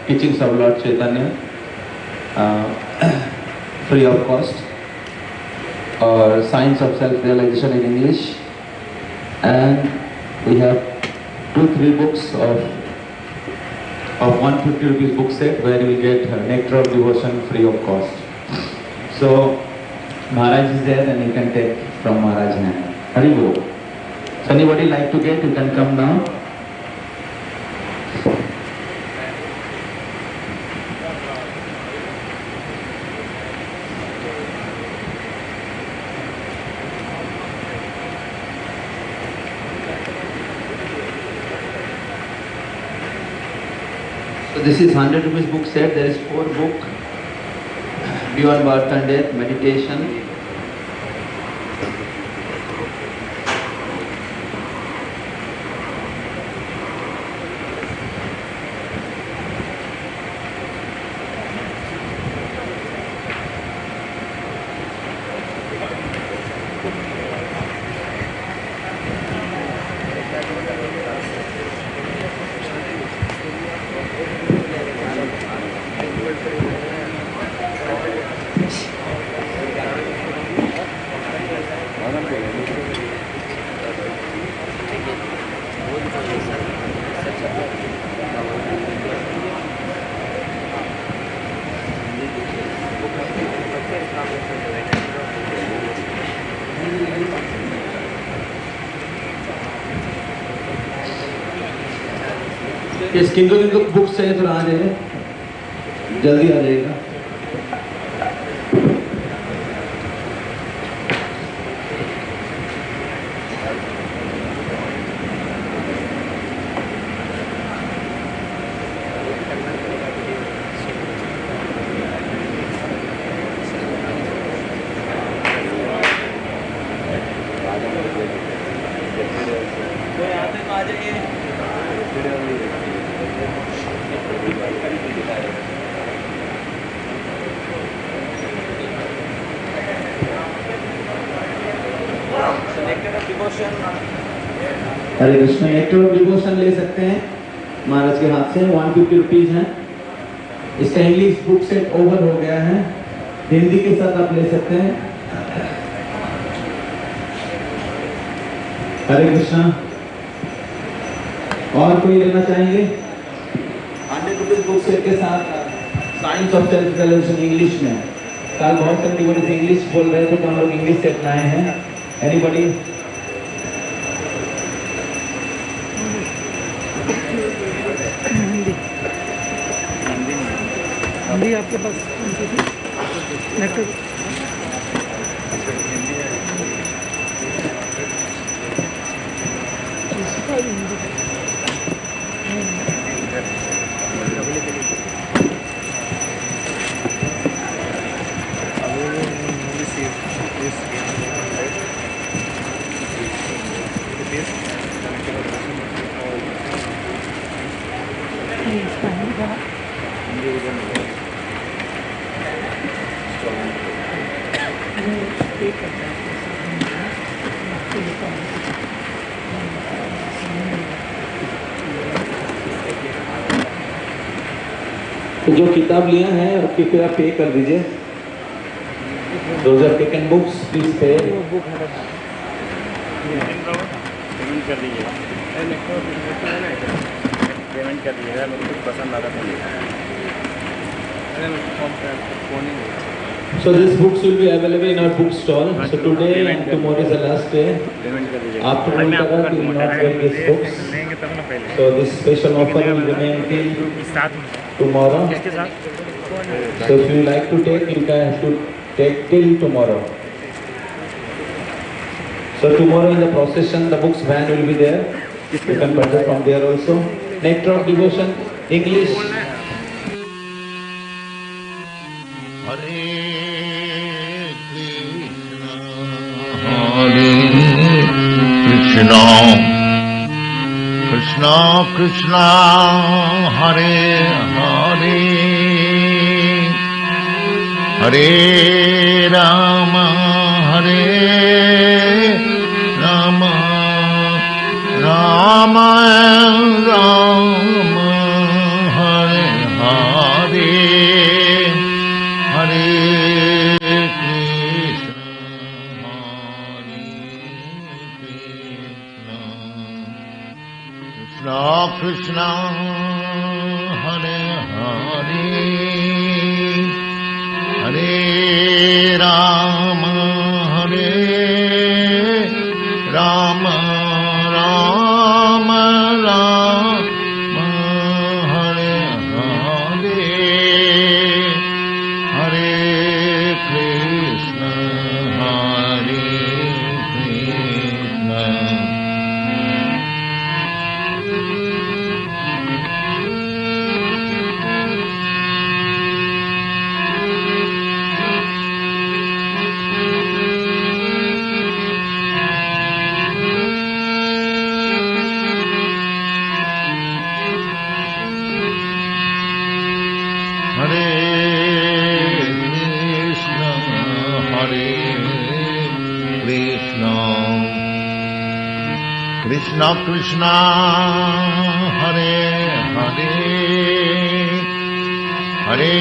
Teachings of Lord Chaitanya free of cost, or Science of Self-Realization in English, and we have 2-3 books of 150 rupees book set where you will get Nectar of Devotion free of cost. So Maharaj is there and you can take from Maharaj's hand. Hari Bol. So anybody like to get, you can come now. So this is 100 rupees book set. There is 4 book, Beyond Birth and Death, Meditation, इस किनको किनको books चाहिए थोड़ा आ जाइए, जल्दी आ जाइएगा। हरे Krishna. Nectar of devotion ले सकते हैं महाराज के हाथ से, 150 रुपीज है। इसका इंग्लिश बुक सेट ओवर हो गया है, हिंदी के साथ आप ले सकते हैं। हरे कृष्ण। और कोई लेना चाहेंगे? 100 रुपीज बुक सेट के साथ science of self realisation English में। कल बहुत सारे डिवोटीज इंग्लिश बोल रहे थे तो हम लोग इंग्लिश सेट लाए हैं। एनीबॉडी? अभी आपके पास नेक्टर जो किताब लिया है कृपया पे कर दीजिए। Those are taken books, please pay. Payment कर दीजिएगा। पेमेंट कर दीजिएगा, मेरे को पसंद आता है। So these books will be available in our book stall. So today and tomorrow is the last day. After Gundica we will not get these books. So this special offer will remain till tomorrow. So if you like to take, you can have to take till tomorrow. So tomorrow in the procession, the books van will be there. You can purchase from there also. Nectar of Devotion, English. Hare Krishna, Krishna Krishna, Hare Hare, Hare Rama, Hare Hare Krishna, Hare Krishna, Krishna Krishna, Hare Hare, Hare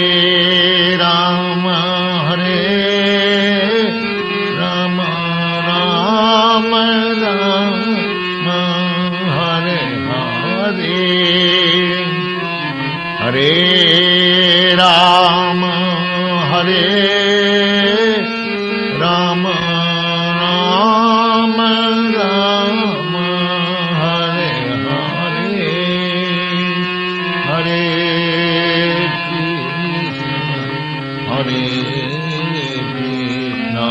Rama, Hare Rama, Rama Rama, Hare Hare, Hare Rama, Hare Rama, Rama Rama, Hare Hare, Hare Krishna,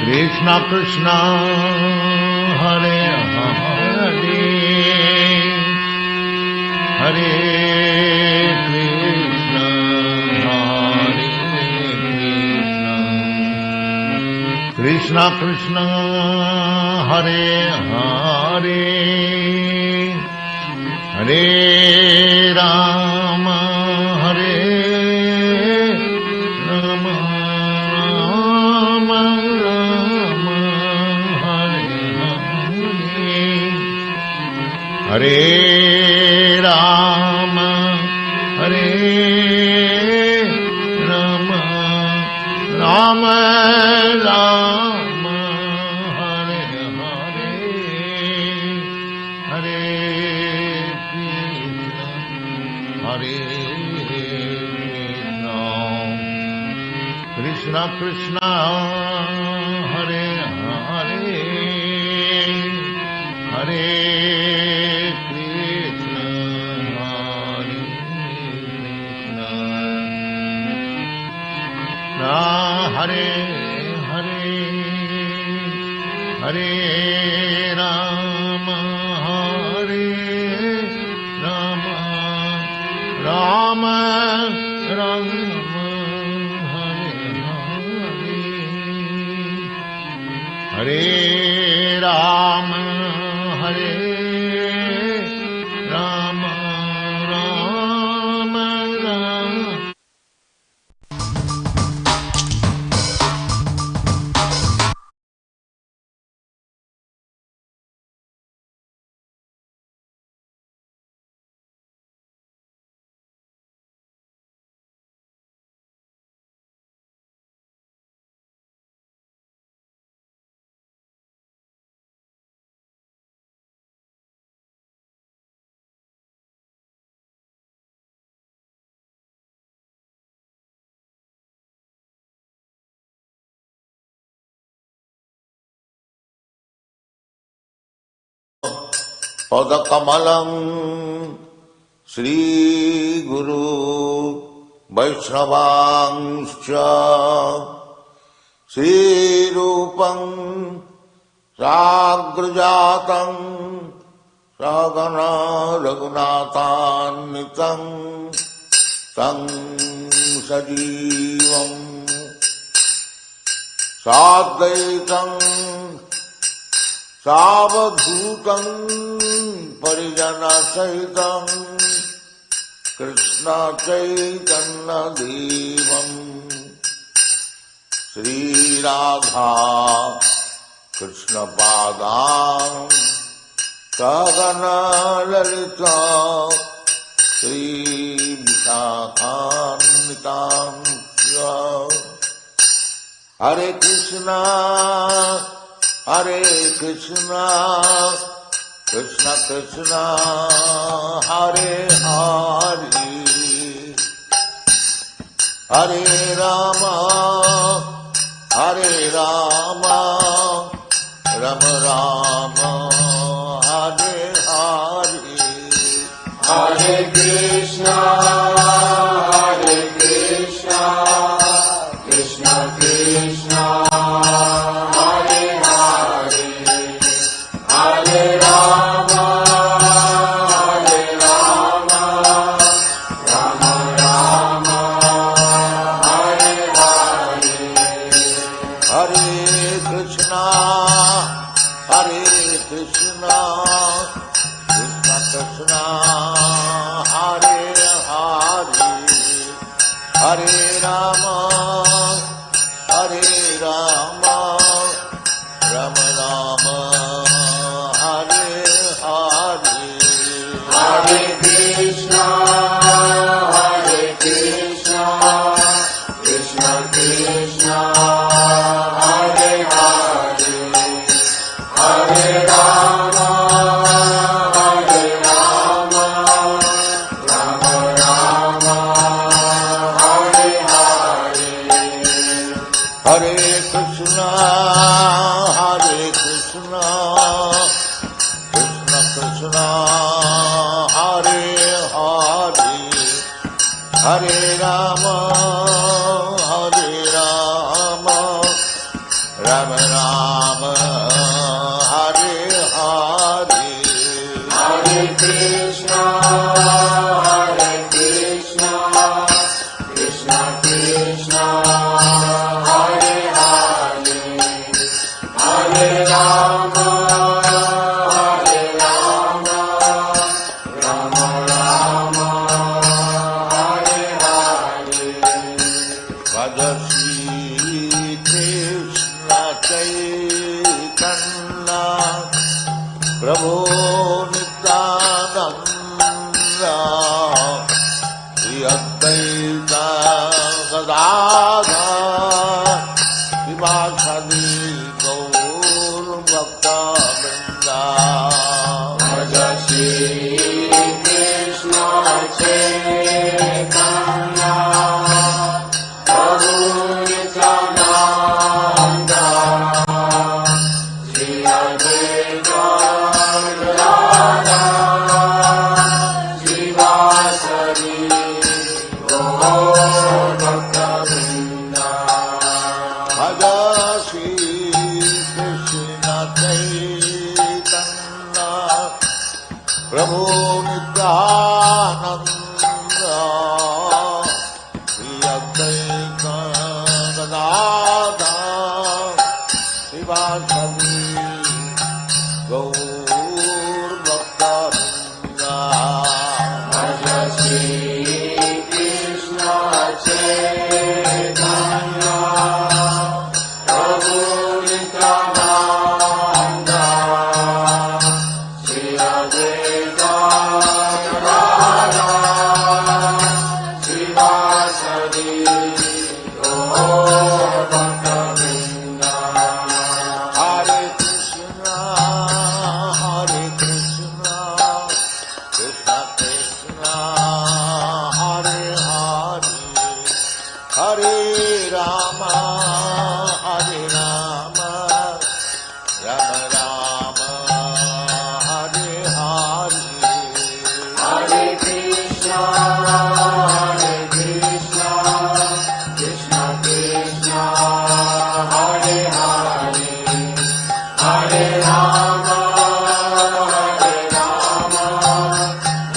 Krishna Krishna, Hare Hare, Hare Krishna, Hare Krishna, Krishna Krishna, Hare Hare, Hare Rama, Hare Rama, Rama Rama, Hare Hare, Hare Rama, Hare Rama, Rama Rama, Hare Hare, Hare Krishna, Krishna Krishna, Hare Hare, Hare Krishna, Hare Krishna, Hare Hare, Hare Rama, Hare Rama, Rama Rama, Hare Rama, Hare Rama, Rama Rama. Padakamalam Shri Guru Vaishnavangscha Shri Rupam Sagrajatam Sagana Raghunatanitam Tang Sajivam Sadvaitam Savadhutam Parijana Sahitam Krishna Chaitanya Devam Sri Radha Krishna Padam Sagana Lalita Sri Vishakanitam Hare Krishna, Hare Krishna, Krishna Krishna, Hare Hare, Hare Rama, Hare Rama, Rama Rama, Hare Hare, Hare Krishna, Hare Krishna, Krishna Krishna, Hare Hare, Hare Rama, Hare Rama, Rama Rama, Hare Hare, Hare Krishna, Hare Krishna, Krishna Krishna, Hare Hare. Hare Rama, Hare Rama, Rama Rama, Hare Hare, Hare Krishna, Krishna Krishna, Hare Hare, Hare Rama, Hare Rama, Rama Rama, Hare Hare, Hare Krishna, Krishna Krishna, Hare Hare, Hare Rama, Hare Rama, Rama Rama, Hare Hare, Hare Krishna, Krishna Krishna, Hare Hare, Hare Rama, Hare Rama, Rama Rama, Hare Hare, Bhaja Shri Krishna Chaitanya, Prabhu Nityananda, Shri Advaita Gadadhar, Vivasadi Gaur Bhakta Vrinda, Bhaja Shri Krishna Chaitanya, Prabhu Nityananda, Shri Advaita Gadadhar, Shivasari Gaur Bhakta Vrinda, Bhaja Shri Krishna Chaitanya, Prabhu Nityananda, Shri Advaita Gadadhar, Shivasari Gaur Bhakta Vrinda, Bhaja Shri Krishna Chaitanya, Prabhu Nityananda, Shri Advaita Gadadhar, Shivasari Gaur Bhakta Vrinda, Hare Krishna, Krishna Krishna, Hare Hare, Hare Rama, Hare Rama, Rama Rama, Hare Hare, Hare Krishna, Krishna Krishna, Hare Hare, Hare Rama, Hare Rama,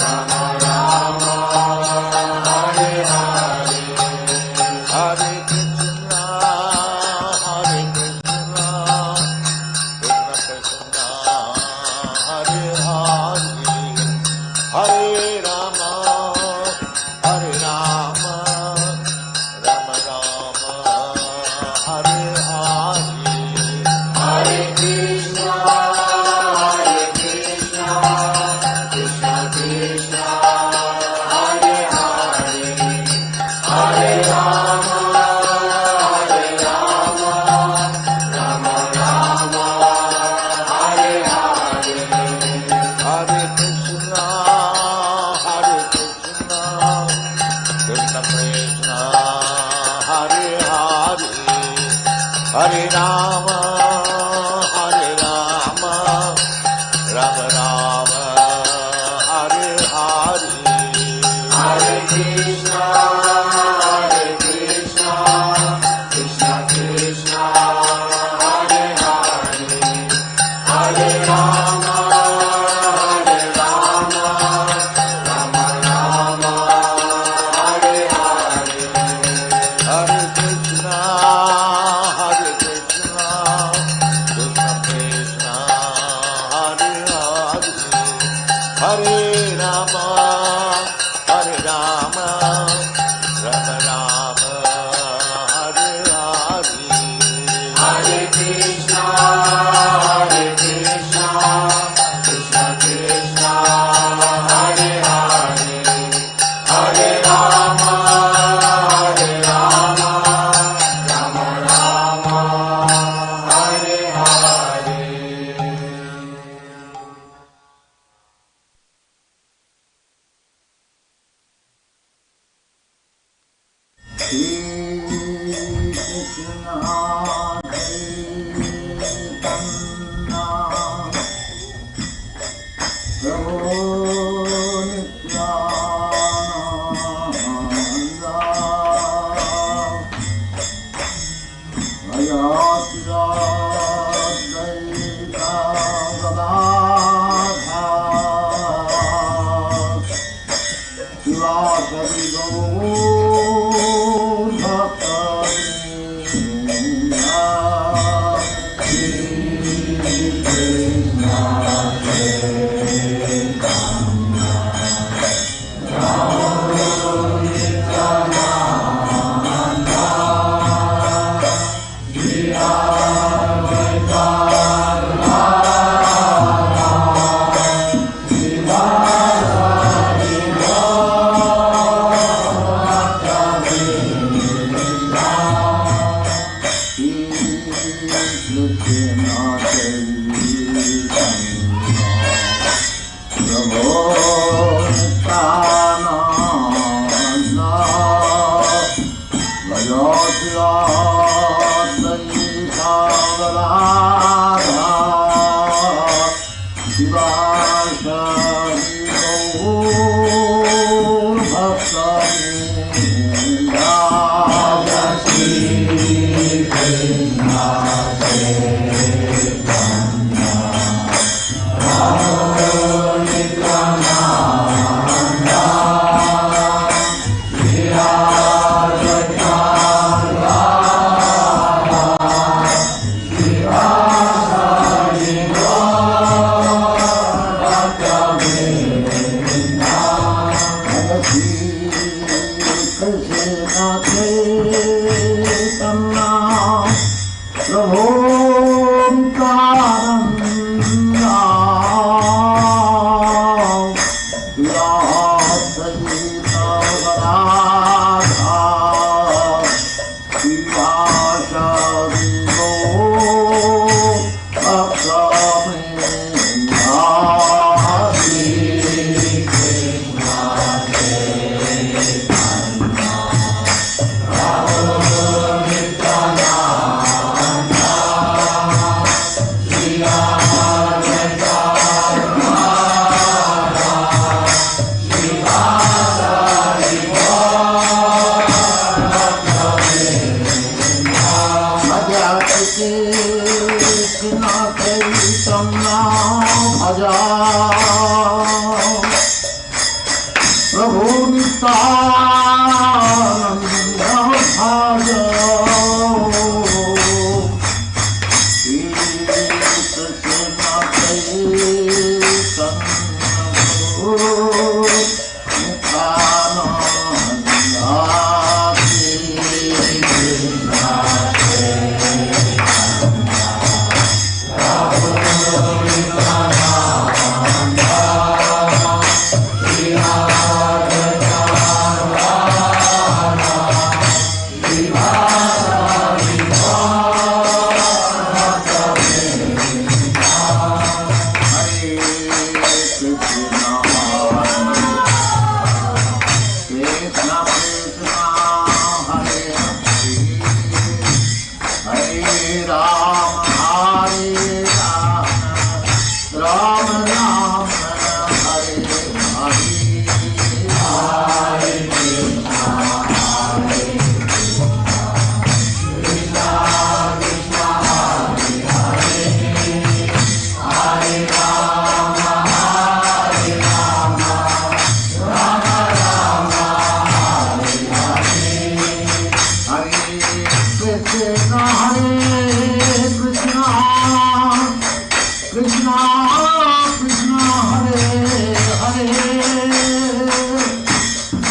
Rama Rama, Hare Hare, Hare Krishna, Krishna Krishna, Hare Hare, Hare Rama, Hare Rama, Rama Rama, Hare Hare, Hare Krishna, Krishna Krishna, Hare Hare, Hare Rama, Rama Rama, Hare Hare, Hare Krishna, Krishna Krishna, Hare Hare, Hare Rama, Rama Rama, Hare Hare, Hare Krishna, Krishna Krishna, Hare Hare, Hare Rama, Rama Rama, Hare Hare, Hare Krishna, Krishna Krishna, Hare Hare, Hare Rama, Rama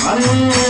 Hare